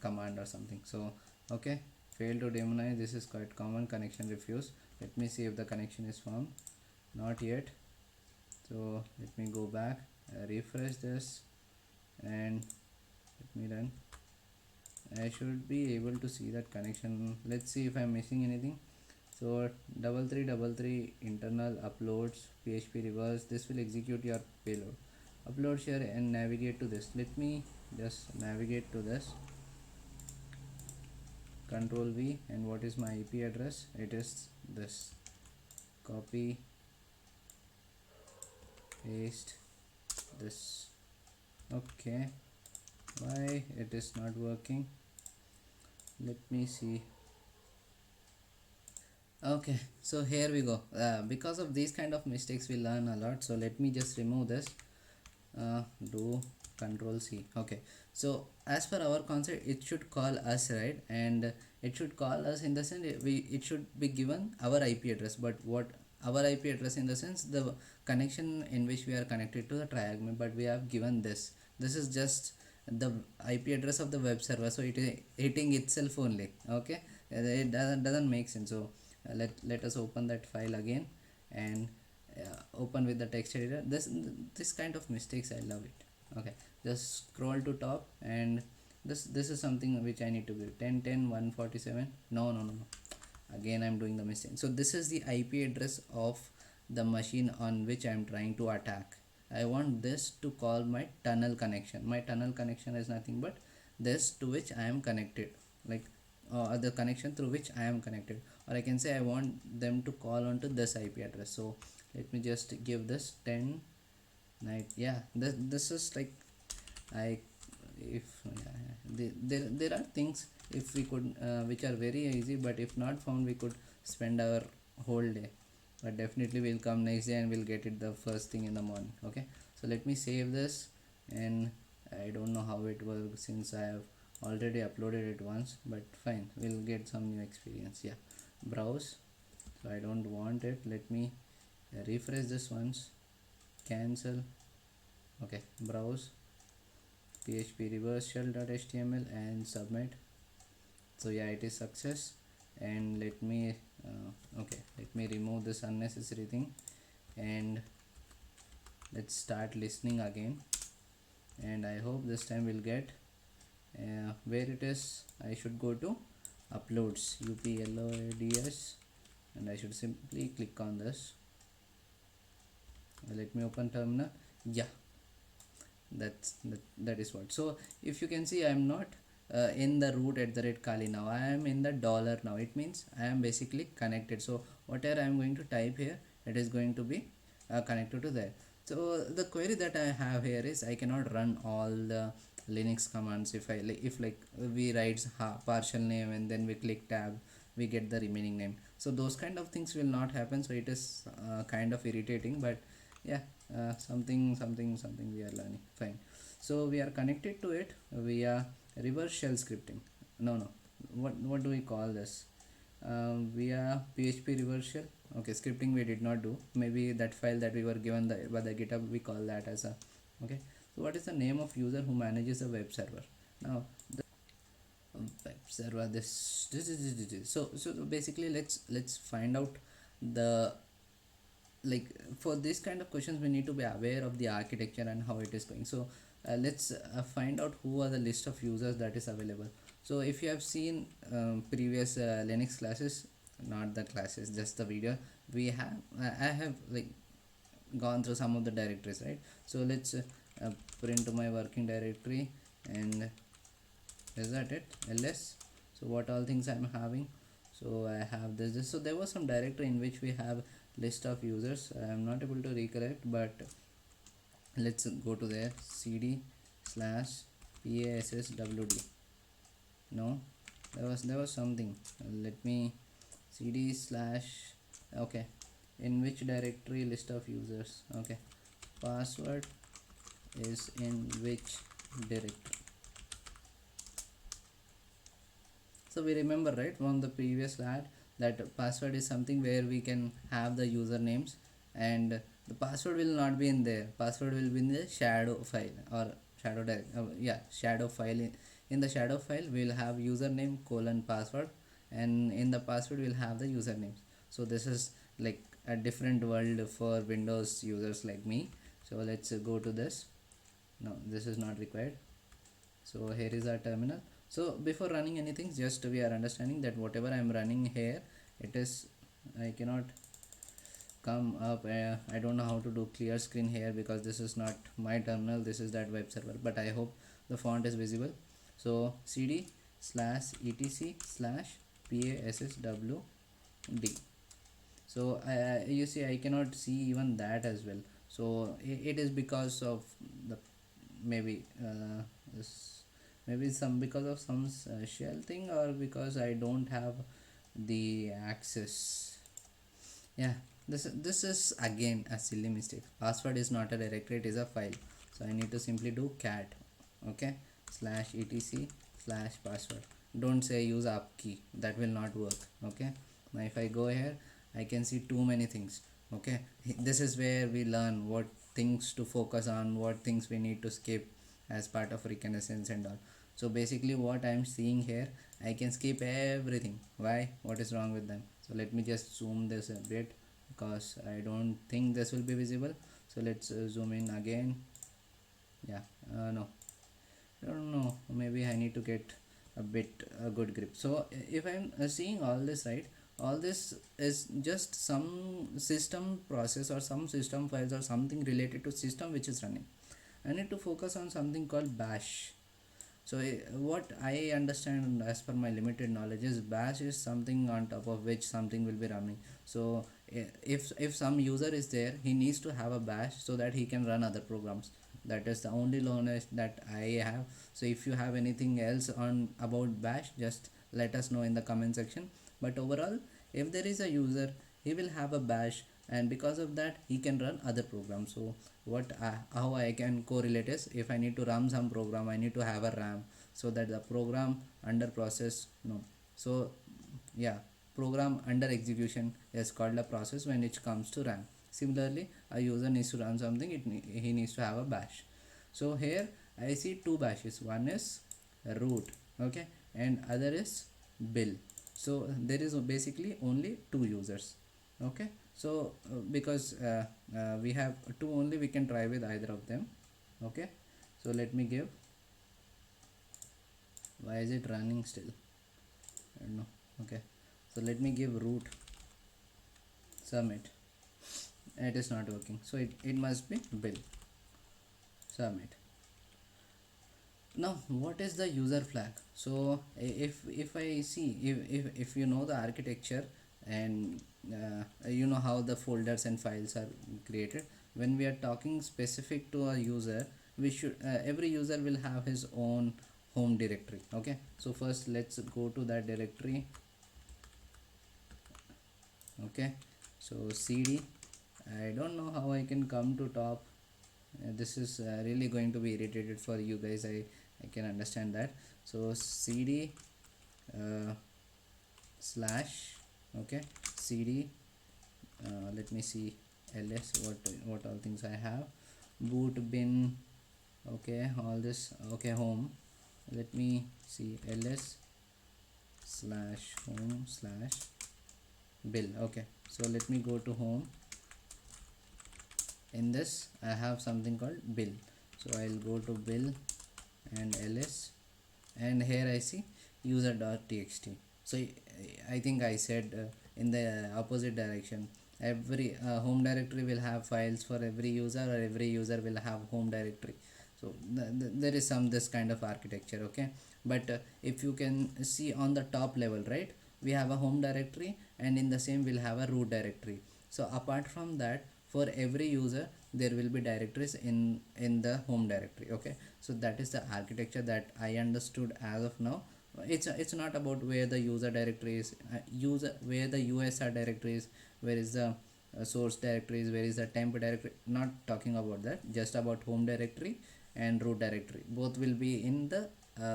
command or something. So okay, fail to demonize. This is quite common. Connection refuse. Let me see if the connection is formed. Not yet. So let me go back, refresh this, and let me run. I should be able to see that connection. Let's see if I'm missing anything. So 3333 internal uploads PHP reverse. This will execute your payload. Upload share and navigate to this. Let me just navigate to this. Control V, and what is my IP address? It is this. Copy, paste this. Okay, why it is not working? Let me see. Okay, so here we go. Because of these kind of mistakes we learn a lot. So let me just remove this. Do control C. Okay, so as per our concept, it should call us, right? And it should call us in the sense it should be given our IP address. But what our IP address, in the sense the connection in which we are connected to the TryHackMe, but we have given this is just the IP address of the web server, so it is hitting itself only. Okay, it doesn't make sense. So let us open that file again, and open with the text editor. This kind of mistakes, I love it. Okay, just scroll to top, and this is something which I need to give 10.10.147. No, again I'm doing the mistake. So this is the IP address of the machine on which I'm trying to attack. I want this to call my tunnel connection. My tunnel connection is nothing but this to which I am connected, like the connection through which I am connected, or I can say I want them to call onto this IP address. So let me just give this 10 night. Yeah, this is like, I if there are things, if we could which are very easy, but if not found, we could spend our whole day. But definitely we'll come next day and we'll get it the first thing in the morning. Okay, so let me save this, and I don't know how it works since I have already uploaded it once, but fine, we'll get some new experience. Yeah, browse. So I don't want it. Let me refresh this once, cancel. Okay, browse php reverse shell.html and submit. So yeah, it is success. And let me okay, let me remove this unnecessary thing, and let's start listening again. And I hope this time we'll get where it is. I should go to uploads, uploads, and I should simply click on this. Let me open terminal. Yeah, that is what. So if you can see, I'm not in the root at the rate Kali now. I am in the dollar now. It means I am basically connected. So whatever I am going to type here, it is going to be connected to there. So the query that I have here is, I cannot run all the Linux commands. If like we write partial name and then we click tab, we get the remaining name. So those kind of things will not happen. So it is kind of irritating, but yeah, something we are learning. Fine. So we are connected to it via reverse shell scripting. No, what do we call this? Via PHP reverse shell. Okay, scripting we did not do. Maybe that file that we were given by the GitHub, we call that as a. Okay, so what is the name of user who manages a web server? Now the web server, this. So basically, let's find out the, like, for this kind of questions we need to be aware of the architecture and how it is going. So let's find out who are the list of users that is available. So if you have seen previous Linux classes, not the classes, just the video, we have I have like gone through some of the directories, right? So let's print my working directory, and is that it, ls. So what all things I'm having? So I have this. So there was some directory in which we have list of users. I am not able to recollect, but let's go to there. cd slash passwd. No, there was something. Let me cd slash. Okay, in which directory, list of users. Okay, password is in which directory. So we remember, right, from the previous slide, that password is something where we can have the usernames, and the password will not be in there. Password will be in the shadow file, or shadow file. In the shadow file we will have username colon password, and in the password we'll have the usernames. So this is like a different world for Windows users like me. So let's go to this. No, this is not required. So here is our terminal. So before running anything, just we are understanding that whatever I am running here, it is, I cannot come up, I don't know how to do clear screen here because this is not my terminal, this is that web server, but I hope the font is visible. So cd slash etc slash passwd. So you see I cannot see even that as well. So it is because of the, maybe maybe some, because of some shell thing, or because I don't have the access. Yeah, this is again a silly mistake. Password is not a directory, it is a file. So I need to simply do cat, okay, slash etc slash password. Don't say use up key, that will not work. Okay, now if I go here, I can see too many things. Okay, this is where we learn what things to focus on, what things we need to skip as part of reconnaissance and all. So basically what I am seeing here, I can skip everything. Why? What is wrong with them? So let me just zoom this a bit, because I don't think this will be visible. So let's zoom in again. Yeah, no, I don't know, maybe I need to get a bit a good grip. So if I'm seeing all this, right, all this is just some system process or some system files or something related to system which is running. I need to focus on something called bash. So what I understand as per my limited knowledge is bash is something on top of which something will be running. So if some user is there, he needs to have a bash so that he can run other programs. That is the only knowledge that I have. So if you have anything else on about bash, just let us know in the comment section. But overall, if there is a user, he will have a bash, and because of that he can run other programs. So how I can correlate is, if I need to run some program, I need to have a RAM, so that the program under process, no, so yeah, program under execution is called a process when it comes to RAM. Similarly, a user needs to run something, he needs to have a bash. So here I see two bashes, one is root, okay, and other is bill. So there is basically only two users. Okay, so because we have two only, we can try with either of them. Okay, so let me give, why is it running still, I don't know. Okay, so let me give root submit. It is not working, so it must be bill submit. Now what is the user flag? So if I see, if you know the architecture, and you know how the folders and files are created, when we are talking specific to a user, we should every user will have his own home directory. Okay, so first let's go to that directory. Okay, so cd, I don't know how I can come to top. This is really going to be irritated for you guys, I can understand that. So cd slash, okay, cd, let me see, ls, what all things I have, boot bin, okay, all this, okay, home, let me see, ls slash home slash bill. Okay, so let me go to home. In this I have something called bill, so I'll go to bill and ls, and here I see user.txt. So I think I said in the opposite direction, every home directory will have files for every user, or every user will have home directory. So there is some this kind of architecture. Okay, but if you can see on the top level, right, we have a home directory, and in the same we'll have a root directory. So apart from that, for every user there will be directories in the home directory. Okay, so that is the architecture that I understood as of now. It's not about where the user directory is, where the usr directory is, where is the source directories, where is the temp directory, not talking about that, just about home directory and root directory. Both will be in the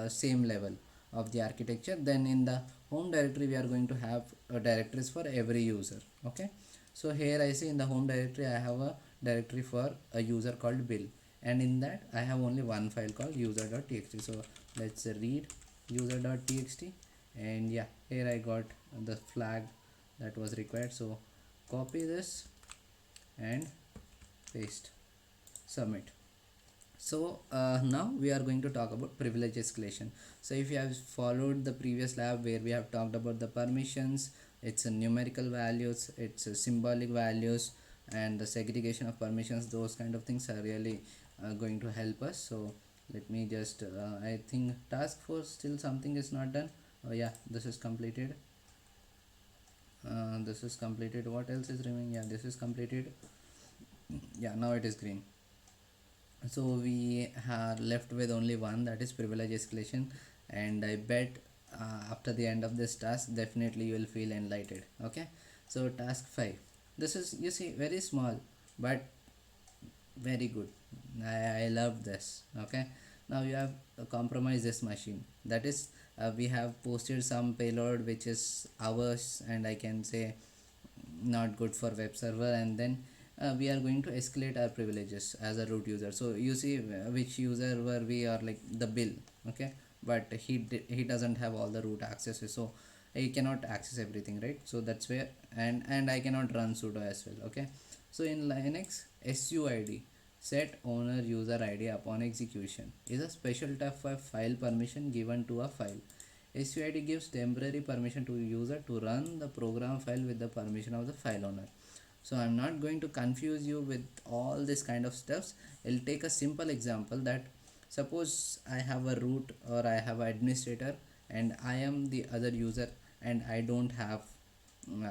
same level. of the architecture. Then in the home directory we are going to have directories for every user. Okay, so here I see in the home directory I have a directory for a user called Bill, and in that I have only one file called user.txt. so let's read user.txt, and yeah, here I got the flag that was required. So copy this and paste, submit. So now we are going to talk about privilege escalation. So if you have followed the previous lab where we have talked about the permissions, it's a numerical values, it's a symbolic values, and the segregation of permissions, those kind of things are really going to help us. So let me just I think task force still something is not done. Oh yeah, this is completed. This is completed. What else is remaining? Yeah, this is completed. Yeah, now it is green. So we are left with only one, that is privilege escalation, and I bet after the end of this task definitely you will feel enlightened. Okay, so task 5, this is, you see, very small but very good. I love this. Okay, now you have compromised this machine, that is we have posted some payload which is ours, and I can say not good for web server, and then we are going to escalate our privileges as a root user. So you see which user were we are, like the Bill. Okay, but he doesn't have all the root accesses, so he cannot access everything, right? So that's where, and I cannot run sudo as well. Okay, so in Linux, suid, set owner user id upon execution, is a special type of file permission given to a file. SUID gives temporary permission to user to run the program file with the permission of the file owner. So I'm not going to confuse you with all this kind of stuffs. I'll take a simple example that, suppose I have a root or I have an administrator and I am the other user, and I don't have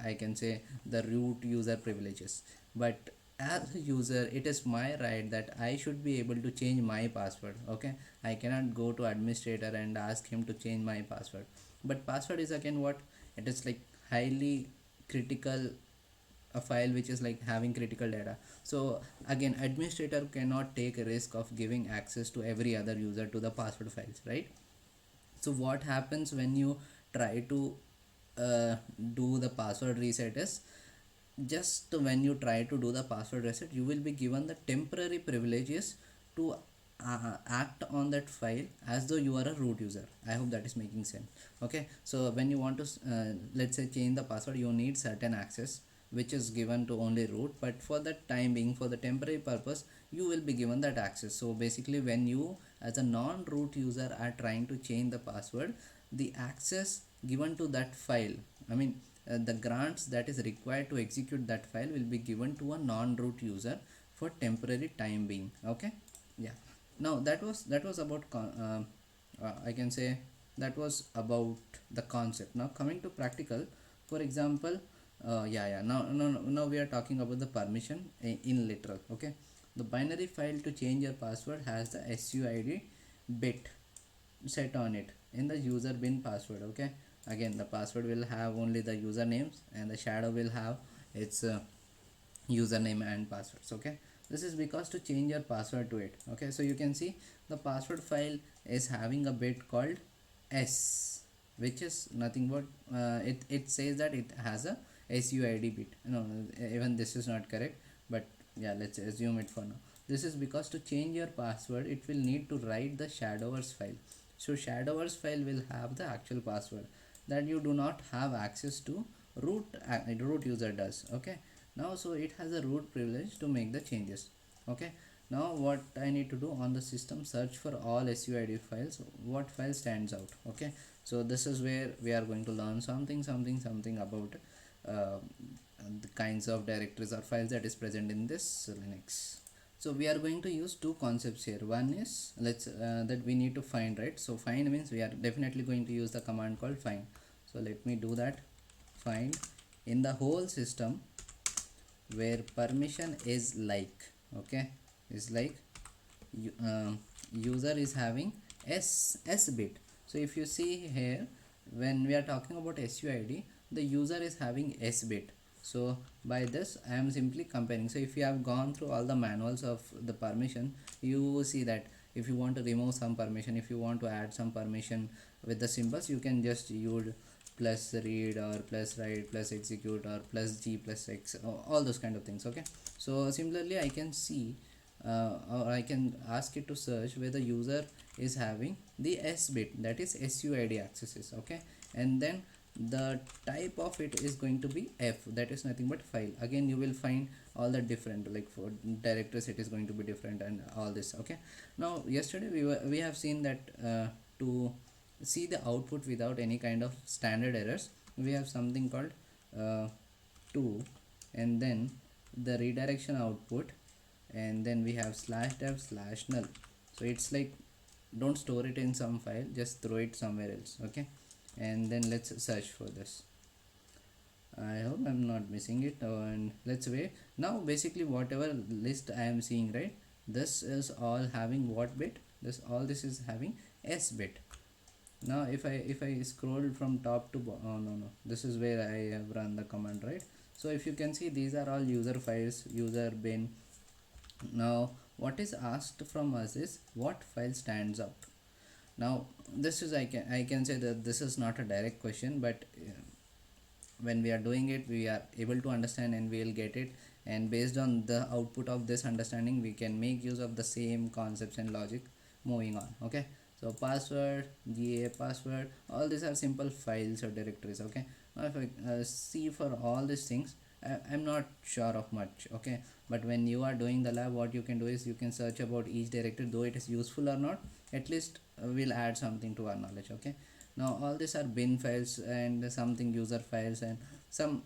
I can say the root user privileges, but as a user it is my right that I should be able to change my password. Okay, I cannot go to administrator and ask him to change my password. But password is again what, it is like highly critical, a file which is like having critical data. So again, administrator cannot take a risk of giving access to every other user to the password files, right? So what happens when you try to do the password reset is, just when you try to do the password reset, you will be given the temporary privileges to act on that file as though you are a root user. I hope that is making sense. Okay, so when you want to let's say change the password, you need certain access which is given to only root, but for the time being, for the temporary purpose, you will be given that access. So basically when you as a non-root user are trying to change the password, the access given to that file, I mean the grants that is required to execute that file will be given to a non-root user for temporary time being. Okay, yeah. Now that was about I can say that was about the concept. Now coming to practical, for example, now we are talking about the permission in literal. Okay, the binary file to change your password has the suid bit set on it in the user bin password. Okay, again the password will have only the usernames, and the shadow will have its username and passwords. Okay, this is because to change your password to it. Okay, so you can see the password file is having a bit called s, which is nothing but it says that it has a suid bit. No, even this is not correct, but yeah, let's assume it for now. This is because to change your password it will need to write the shadowers file. So shadowers file will have the actual password that you do not have access to, root user does. Okay, now so it has a root privilege to make the changes. Okay, now what I need to do on the system, search for all suid files, what file stands out. Okay, so this is where we are going to learn something about uh, the kinds of directories or files that is present in this Linux. So we are going to use two concepts here. One is, let's that we need to find, right? So find means we are definitely going to use the command called find. So let me do that. Find in the whole system where permission is like, okay, is like user is having s bit. So if you see here, when we are talking about suid, the user is having s bit. So by this I am simply comparing. So if you have gone through all the manuals of the permission, you see that if you want to remove some permission, if you want to add some permission with the symbols, you can just use plus read or plus write plus execute or plus g plus x, all those kind of things. Okay, so similarly I can see or I can ask it to search where the user is having the s bit, that is SUID accesses. Okay, and then the type of it is going to be f, that is nothing but file. Again you will find all the different, like for directories it is going to be different and all this. Okay, now yesterday we have seen that to see the output without any kind of standard errors, we have something called uh, 2, and then the redirection output, and then we have slash dev slash null. So it's like, don't store it in some file, just throw it somewhere else. Okay, and then let's search for this. I hope I'm not missing it, and let's wait. Now basically whatever list I am seeing, right, this is all having what bit, this is having s bit. Now if I scroll from top to oh no, this is where I have run the command, right? So if you can see, these are all user files, user bin. Now what is asked from us is what file stands out. Now this is, I can say that this is not a direct question, but when we are doing it we are able to understand and we will get it, and based on the output of this understanding we can make use of the same concepts and logic moving on. Okay, so password, GA password, all these are simple files or directories. Okay, now if I see for all these things, I'm not sure of much. Okay, but when you are doing the lab, what you can do is you can search about each directory, though it is useful or not, at least we'll add something to our knowledge. Okay, now all these are bin files and something user files and some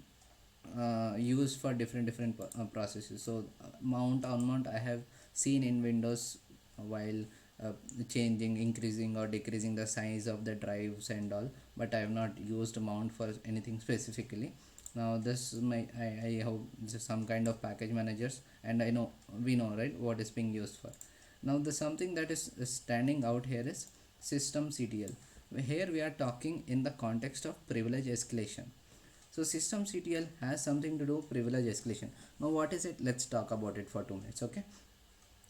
used for different processes. So mount unmount I have seen in Windows while uh, changing, increasing or decreasing the size of the drives and all, but I have not used mount for anything specifically. Now this is my, I hope this is some kind of package managers, and I know, we know, right, what is being used for. Now the something that is standing out here is systemctl. Here we are talking in the context of privilege escalation. So systemctl has something to do privilege escalation. Now what is it? Let's talk about it for 2 minutes. Okay,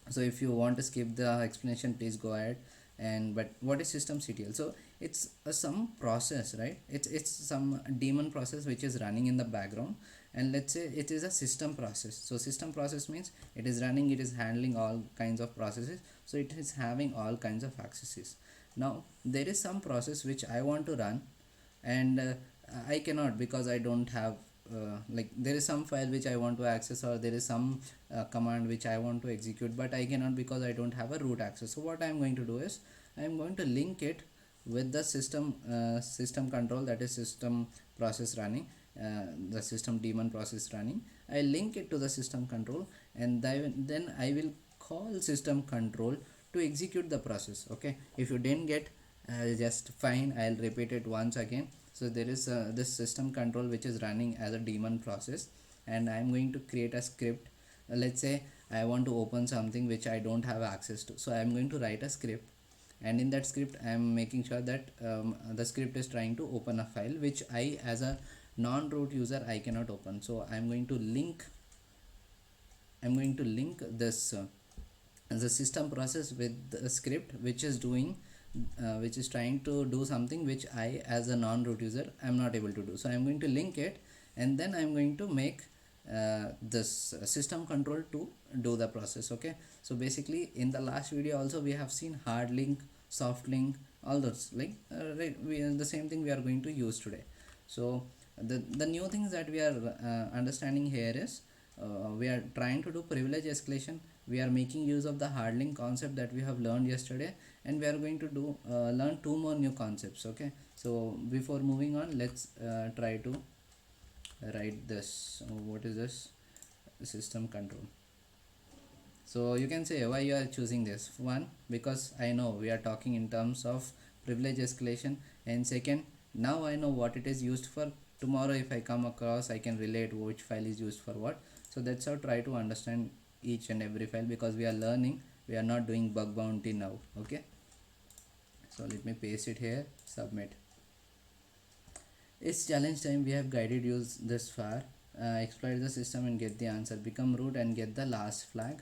so if you want to skip the explanation, please go ahead. And but what is systemctl? So it's some process, right? It's some daemon process which is running in the background, and let's say it is a system process. So system process means it is running, it is handling all kinds of processes, so it is having all kinds of accesses. Now there is some process which I want to run, and I cannot because I don't have like there is some file which I want to access, or there is some command which I want to execute, but I cannot because I don't have a root access. So what I am going to do is I am going to link it with the system control, that is system process running, the system daemon process running. I link it to the system control, and then I will call system control to execute the process. Okay, if you didn't get, just fine, I'll repeat it once again. So there is this system control which is running as a daemon process, and I'm going to create a script. Let's say I want to open something which I don't have access to, so I'm going to write a script, and in that script I'm making sure that the script is trying to open a file which I, as a non-root user, I cannot open. So I'm going to link this the system process with the script which is doing which is trying to do something which I, as a non-root user, I'm not able to do. So I'm going to link it, and then I'm going to make this system control to do the process. Okay, so basically in the last video also we have seen hard link, soft link, all those, like right, the same thing we are going to use today. So the new things that we are understanding here is we are trying to do privilege escalation. We are making use of the hard link concept that we have learned yesterday, and we are going to do learn two more new concepts. Okay, so before moving on, let's try to write this. What is this? System control. So you can say why you are choosing this one, because I know we are talking in terms of privilege escalation, and second, now I know what it is used for. Tomorrow if I come across, I can relate which file is used for what. So that's how try to understand each and every file, because we are learning, we are not doing bug bounty now. Okay, so let me paste it here, submit. It's challenge time. We have guided you this far. Exploit the system and get the answer, become root and get the last flag.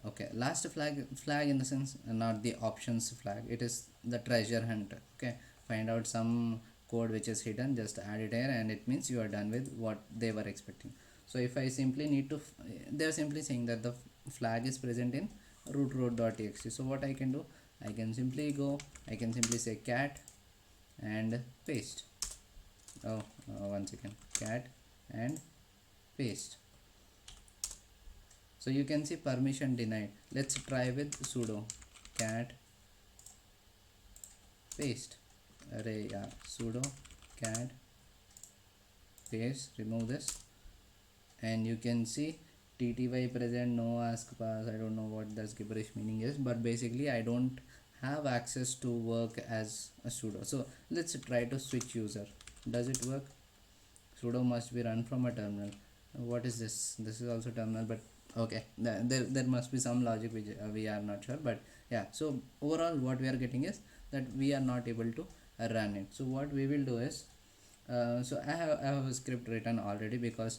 Okay, last flag in the sense, not the options flag, it is the treasure hunt. Okay, find out some code which is hidden, just add it here, and it means you are done with what they were expecting. So if I simply need to they are simply saying that the flag is present in root.txt. So what I can do, I can simply go, I can simply say cat and paste. Oh, one second, cat and paste. So you can see permission denied. Let's try with sudo cat paste. Array, yeah, sudo cat paste, remove this, and you can see tty present, no ask pass. I don't know what this gibberish meaning is, but basically I don't have access to work as a sudo. So let's try to switch user. Does it work? Sudo must be run from a terminal. What is this? This is also terminal, but okay, there must be some logic which we are not sure, but yeah. So overall what we are getting is that we are not able to run it. So what we will do is, so I have a script written already, because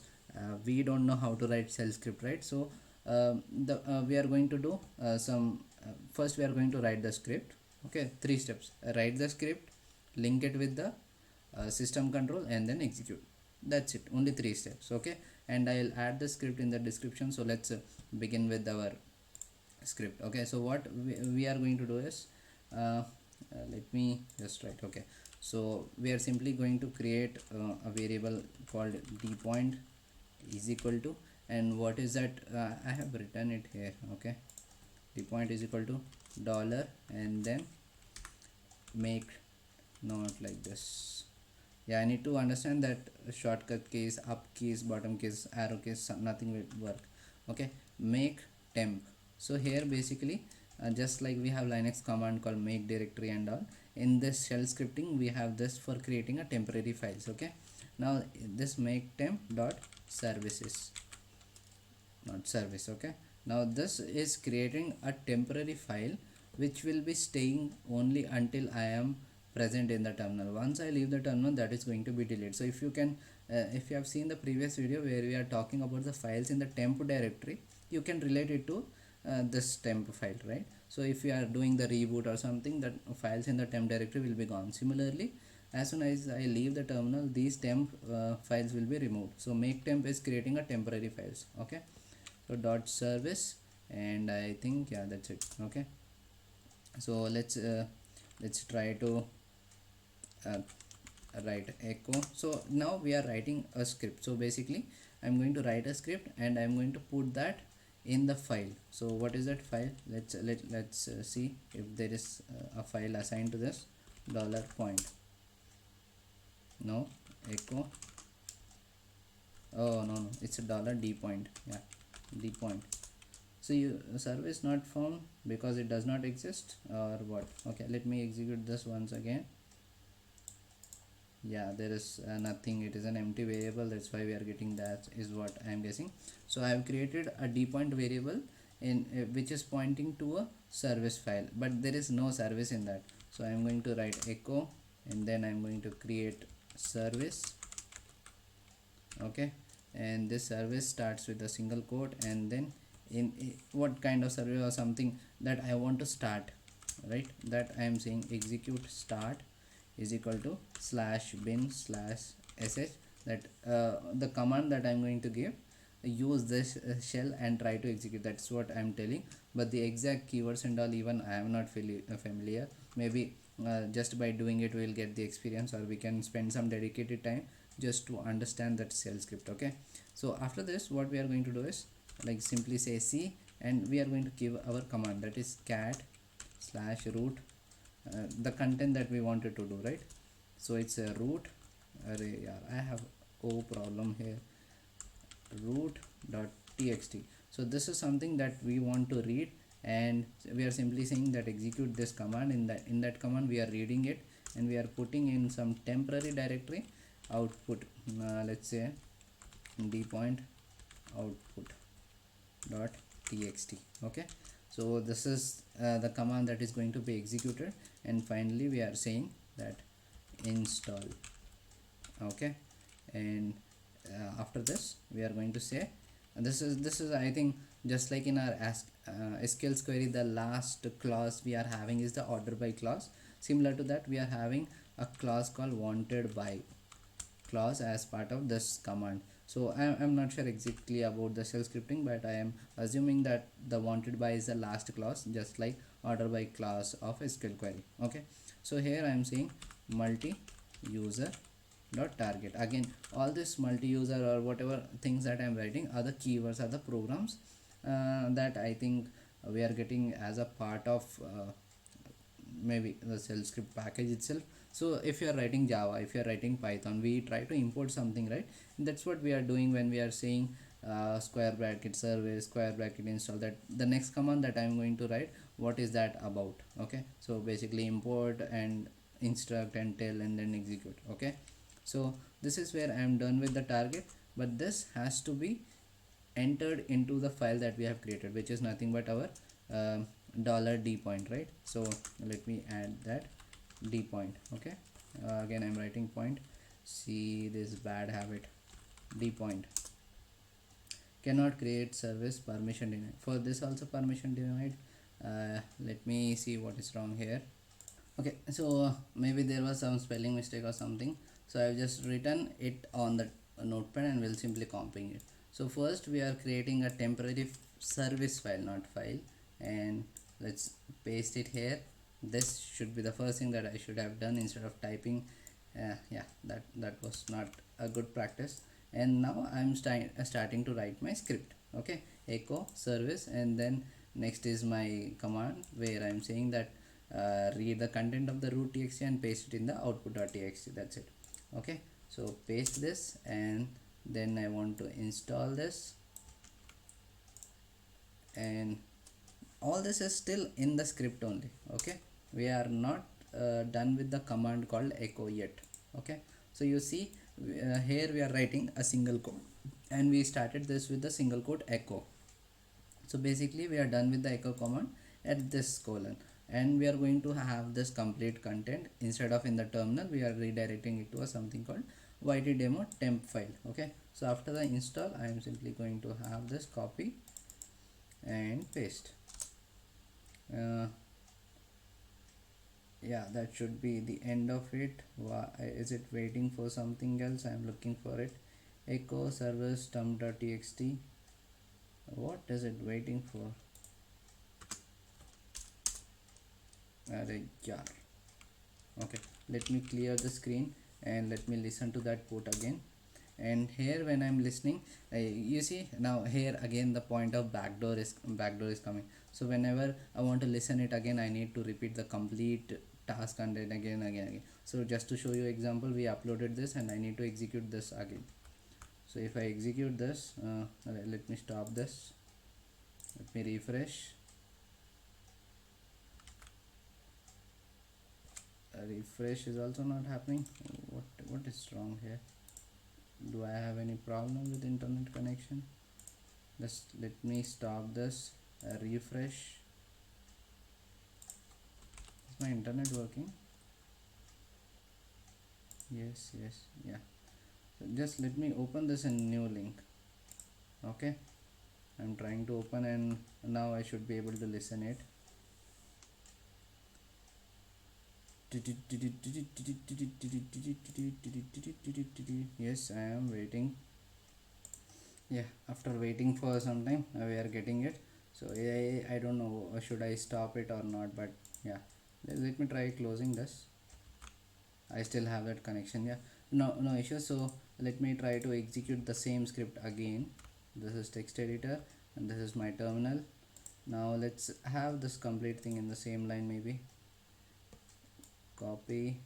we don't know how to write shell script, right? So we are going to do some first we are going to write the script. Okay, 3 steps: write the script, link it with the system control, and then execute. That's it, only 3 steps. Okay, and I'll add the script in the description. So let's begin with our script. Okay, so what we are going to do is, let me just write. Okay, so we are simply going to create a variable called dPoint is equal to, and what is that, I have written it here. Okay, dPoint is equal to dollar, and then make, not like this. Yeah, I need to understand that shortcut keys, up keys, bottom keys, arrow keys, nothing will work. Okay, make temp. So here basically, just like we have Linux command called make directory and all, in this shell scripting we have this for creating a temporary files. Okay, now this make temp dot services, not service. Okay, now this is creating a temporary file which will be staying only until I am present in the terminal. Once I leave the terminal, that is going to be deleted. So if you can, if you have seen the previous video where we are talking about the files in the temp directory, you can relate it to this temp file, right? So if you are doing the reboot or something, that files in the temp directory will be gone. Similarly, as soon as I leave the terminal, these temp files will be removed. So make temp is creating a temporary files. Okay, so dot service, and I think, yeah, that's it. Okay, so let's try to uh, write echo. So now we are writing a script. So basically I'm going to write a script, and I'm going to put that in the file. So what is that file? Let's see if there is a file assigned to this dollar point. No, echo. Oh, no, it's a dollar dPoint. Yeah, dPoint. So you service not found because it does not exist, or what? Okay, let me execute this once again. Yeah, there is nothing, it is an empty variable, that's why we are getting that, is what I am guessing. So I have created a dPoint variable in which is pointing to a service file, but there is no service in that. So I am going to write echo, and then I am going to create service. Okay, and this service starts with a single quote, and then in what kind of service or something that I want to start, right? That I am saying execute start is equal to slash bin slash sh. That the command that I'm going to give, use this shell and try to execute. That's what I'm telling, but the exact keywords and all, even I am not familiar. Maybe just by doing it we'll get the experience, or we can spend some dedicated time just to understand that shell script. Okay, so after this what we are going to do is, like, simply say c, and we are going to give our command, that is cat slash root, the content that we wanted to do, right? So it's a root array. Yeah, I have problem here, root.txt. so this is something that we want to read, and we are simply saying that execute this command. In that command we are reading it, and we are putting in some temporary directory output, let's say dPoint output dot txt. Okay, so this is the command that is going to be executed, and finally we are saying that install. Okay, and after this we are going to say This is I think just like in our skills query, the last clause we are having is the order by clause. Similar to that, we are having a clause called wanted by clause as part of this command. So I'm not sure exactly about the shell scripting, but I am assuming that the wanted by is the last clause, just like order by clause of SQL query. Okay, so here I am saying multi user dot target. Again, all this multi user or whatever things that I'm writing are the keywords, are the programs that I think we are getting as a part of maybe the shell script package itself. So if you are writing Java, if you are writing Python, we try to import something, right? That's what we are doing when we are saying square bracket service, square bracket install. That the next command that I'm going to write, what is that about? Okay, so basically import and instruct and tell and then execute. Okay, so this is where I am done with the target, but this has to be entered into the file that we have created, which is nothing but our dollar $d point, right? So let me add that d point. Okay, again I'm writing point. See this bad habit, d point. Cannot create service, permission denied. For this also permission denied. Let me see what is wrong here. Okay, so maybe there was some spelling mistake or something, so I've just written it on the notepad and will simply copying it. So first we are creating a temporary service file, not file, and let's paste it here. This should be the first thing that I should have done instead of typing. Yeah, that was not a good practice. And now I'm starting to write my script. Okay, echo service, and then next is my command where I'm saying that read the content of the root txt and paste it in the output.txt. That's it. Okay, so paste this, and then I want to install this, and all this is still in the script only. Okay, we are not done with the command called echo yet. Okay, so you see here we are writing a single quote, and we started this with the single quote echo. So basically we are done with the echo command at this colon, and we are going to have this complete content. Instead of in the terminal, we are redirecting it to a something called ytdemo temp file. Okay, so after the install, I am simply going to have this copy and paste. Yeah, that should be the end of it. Why is it waiting for something else? I am looking for it. Echo service tum.txt. What is it waiting for? Yeah. Okay, let me clear the screen and let me listen to that code again. And here when I'm listening, you see now here again the point of backdoor is coming. So whenever I want to listen it again, I need to repeat the complete task and then again. So just to show you example, we uploaded this and I need to execute this again. So if I execute this, let me stop this, let me refresh. Refresh is also not happening. What is wrong here? Do I have any problem with internet connection? Just let me stop this, refresh. Is my internet working? Yes, yeah. So just let me open this in new link. Okay, I'm trying to open, and now I should be able to listen it. Yes, I am waiting. Yeah, after waiting for some time, we are getting it. So I don't know should I stop it or not, but yeah, let me try closing this. I still have that connection. Yeah, no issue. So let me try to execute the same script again. This is text editor and this is my terminal. Now let's have this complete thing in the same line. Maybe copy,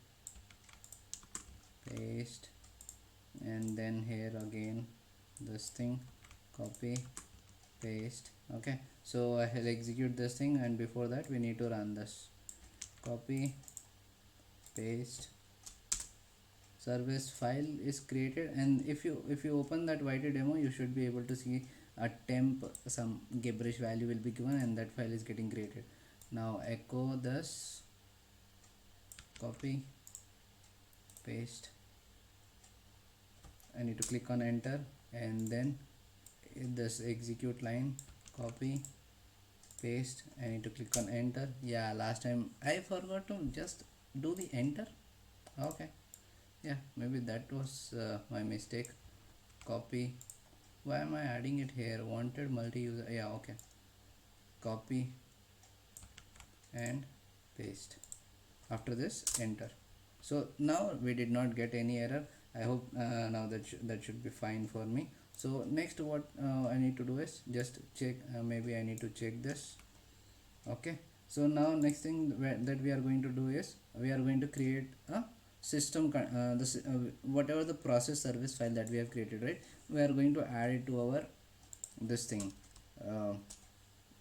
paste, and then here again this thing, copy, paste. Okay, so I'll execute this thing, and before that we need to run this. Copy, paste, service file is created, and if you open that ytdemo, you should be able to see a temp, some gibberish value will be given, and that file is getting created. Now echo this, copy, paste. I need to click on enter, and then this execute line, copy, paste. I need to click on enter. Yeah, last time I forgot to just do the enter. Okay, yeah, maybe that was my mistake. Copy. Why am I adding it here? Wanted multi-user. Yeah, okay. Copy and paste. After this, enter. So now we did not get any error. I hope now that should be fine for me. So next, what I need to do is just check. Maybe I need to check this. Okay. So now next thing that we are going to do is we are going to create a system whatever the process service file that we have created, right? We are going to add it to our this thing, uh,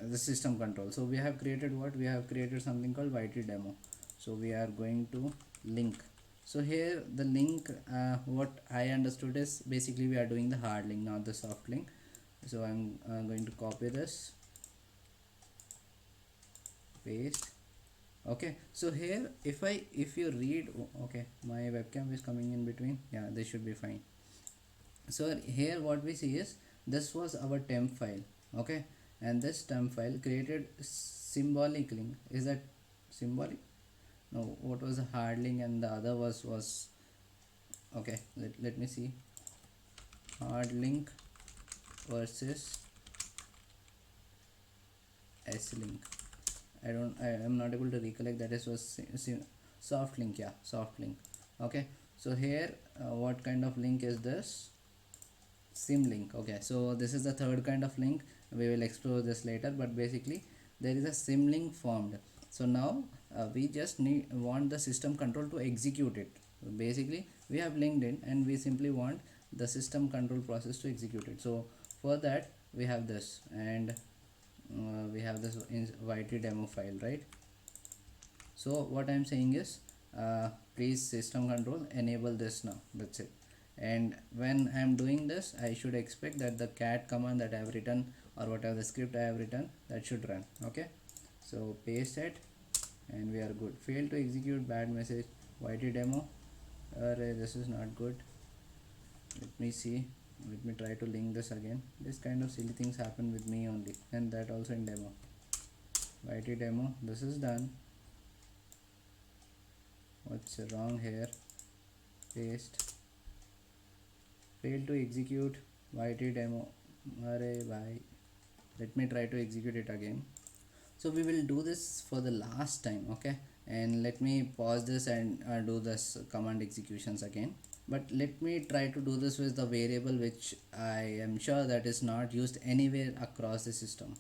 the system control. So we have created what we have created something called YT demo. So we are going to link. So here the link, what I understood is basically we are doing the hard link, not the soft link. So I'm going to copy this, paste. Okay, so here if you read, okay, my webcam is coming in between. Yeah, this should be fine. So here what we see is this was our temp file. Okay, and this temp file created symbolic link. Is that symbolic? No, what was the hard link and the other was okay, let me see. Hard link versus S link. I am not able to recollect that. It was soft link. Yeah, soft link. Okay, so here what kind of link is this? Symlink. Okay, so this is the third kind of link. We will explore this later, but basically there is a symlink formed. So now we just want the system control to execute it. Basically we have linked in and we simply want the system control process to execute it. So for that we have this, and we have this in YT demo file, right? So what I'm saying is please system control enable this now. That's it. And when I'm doing this, I should expect that the cat command that I have written or whatever the script I have written, that should run. Okay, so paste it and we are good. Fail to execute, bad message, YT demo. This is not good. Let me see. Let me try to link this again. This kind of silly things happen with me only, and that also in demo. YT demo, this is done. What's wrong here? Paste. Fail to execute YT demo. Arey bhai. Let me try to execute it again. So we will do this for the last time. Okay, and let me pause this and do this command executions again. But let me try to do this with the variable which I am sure that is not used anywhere across the system.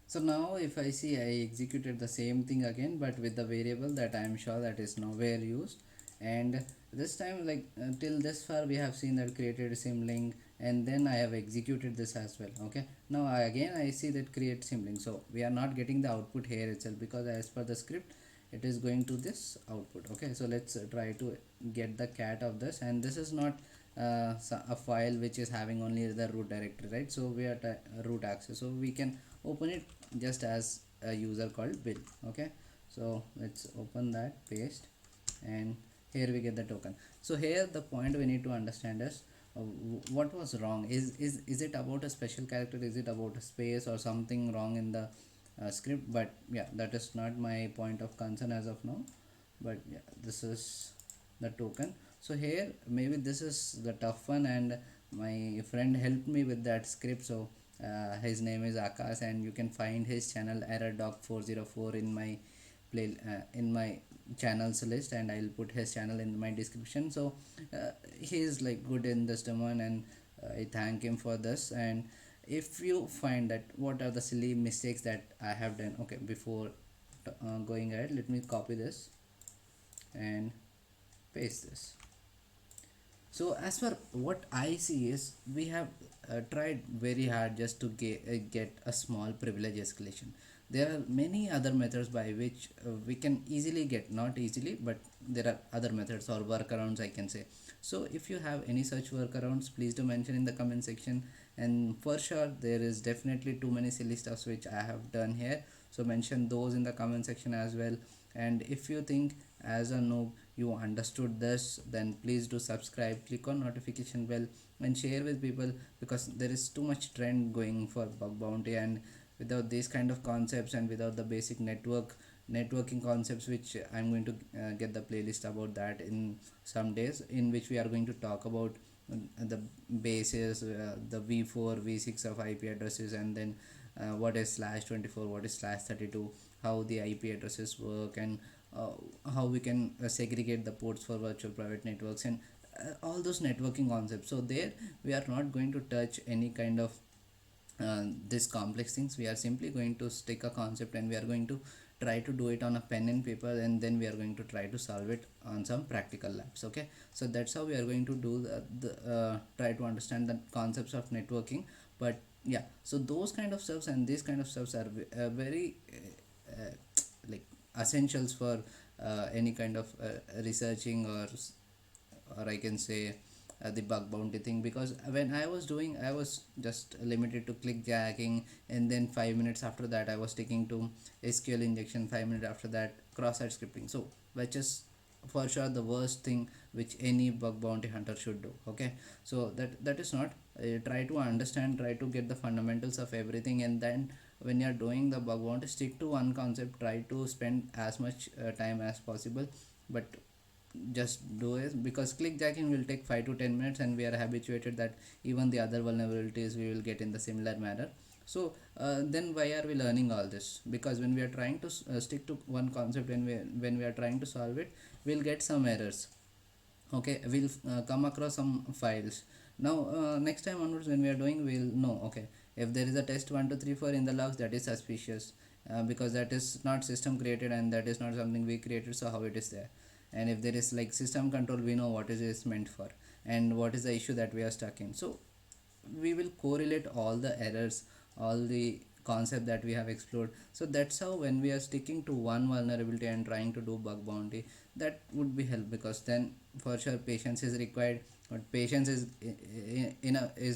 So now if I see, I executed the same thing again but with the variable that I am sure that is nowhere used. And this time, like till this far we have seen that created symlink, and then I have executed this as well. Okay, now again I see that create symlink. So we are not getting the output here itself because as per the script it is going to this output. Okay, so let's try to get the cat of this, and this is not a file which is having only the root directory, right? So we are root access, so we can open it just as a user called Bill. Okay, so let's open that, paste, and here we get the token. So here the point we need to understand is what was wrong. Is it about a special character? Is it about a space or something wrong in the script? But yeah, that is not my point of concern as of now. But yeah, this is the token. So here maybe this is the tough one, and my friend helped me with that script. So his name is Akash, and you can find his channel errordog404 in my in my channels list, and I'll put his channel in my description. So he is like good in this domain, and I thank him for this. And if you find that what are the silly mistakes that I have done, okay, before going ahead, let me copy this and paste this. So as for what I see is we have tried very hard just to get a small privilege escalation. There are many other methods by which we can easily get, not easily, but there are other methods or workarounds I can say. So if you have any such workarounds, please do mention in the comment section. And for sure there is definitely too many silly stuffs which I have done here, so mention those in the comment section as well. And if you think as a noob you understood this, then please do subscribe, click on notification bell, and share with people, because there is too much trend going for bug bounty. And without these kind of concepts and without the basic networking concepts, which I'm going to get the playlist about that in some days, in which we are going to talk about the bases, the v4 v6 of IP addresses, and then what is slash 24, what is slash 32, how the IP addresses work, and uh, how we can segregate the ports for virtual private networks, and all those networking concepts. So there we are not going to touch any kind of this complex things. We are simply going to stick a concept, and we are going to try to do it on a pen and paper, and then we are going to try to solve it on some practical labs. Okay, so that's how we are going to do try to understand the concepts of networking. But yeah, so those kind of stuffs and these kind of stuffs are very like essentials for any kind of researching, or I can say the bug bounty thing. Because when I was doing, I was just limited to click jacking, and then 5 minutes after that I was sticking to SQL injection, 5 minutes after that cross-site scripting. So which is for sure the worst thing which any bug bounty hunter should do. Okay, so that is not, try to understand, try to get the fundamentals of everything, and then when you are doing the bug bounty, stick to one concept, try to spend as much time as possible. But just do it, because clickjacking will take 5 to 10 minutes, and we are habituated that even the other vulnerabilities we will get in the similar manner. So then why are we learning all this? Because when we are trying to stick to one concept, when we are trying to solve it, we'll get some errors. Okay, we'll come across some files. Now next time onwards when we are doing, we'll know, okay, if there is a test 1234 in the logs, that is suspicious, because that is not system created, and that is not something we created, so how it is there? And if there is like system control, we know what is it meant for, and what is the issue that we are stuck in. So we will correlate all the errors, all the concept that we have explored. So that's how, when we are sticking to one vulnerability and trying to do bug bounty, that would be help, because then for sure patience is required. But patience is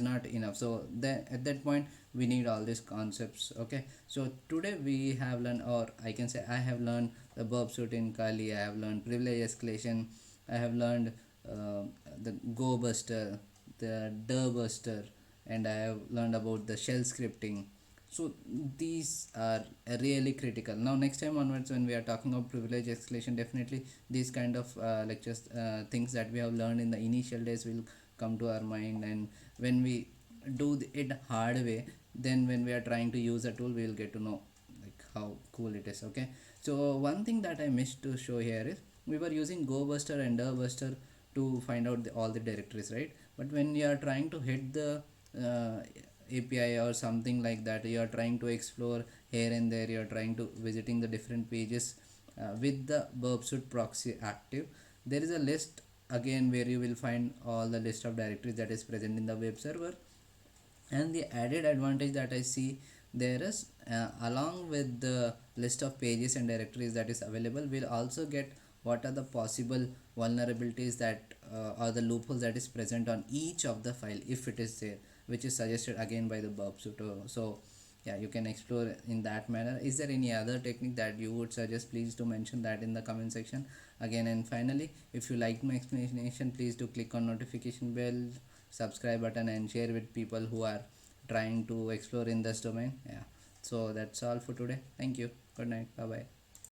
not enough. So then at that point we need all these concepts. Okay, so today we have learned, or I can say I have learned the burp suit in Kali, I have learned privilege escalation, I have learned the Go Buster, the Dir Buster, and I have learned about the shell scripting. So these are really critical. Now next time onwards when we are talking about privilege escalation, definitely these kind of lectures, things that we have learned in the initial days will come to our mind, and when we do it hard way, then when we are trying to use a tool, we will get to know like how cool it is. Okay, so one thing that I missed to show here is, we were using Go Buster and Dir Buster to find out all the directories, right? But when you are trying to hit the API or something like that, you are trying to explore here and there, you are trying to visiting the different pages with the burp suite proxy active, there is a list again where you will find all the list of directories that is present in the web server. And the added advantage that I see there is, along with the list of pages and directories that is available, we'll also get what are the possible vulnerabilities that or the loopholes that is present on each of the file, if it is there, which is suggested again by the burp suite. So yeah, you can explore in that manner. Is there any other technique that you would suggest? Please do mention that in the comment section again. And finally, if you liked my explanation, please do click on notification bell, subscribe button, and share with people who are trying to explore in this domain. Yeah, so that's all for today. Thank you. Good night. Bye bye.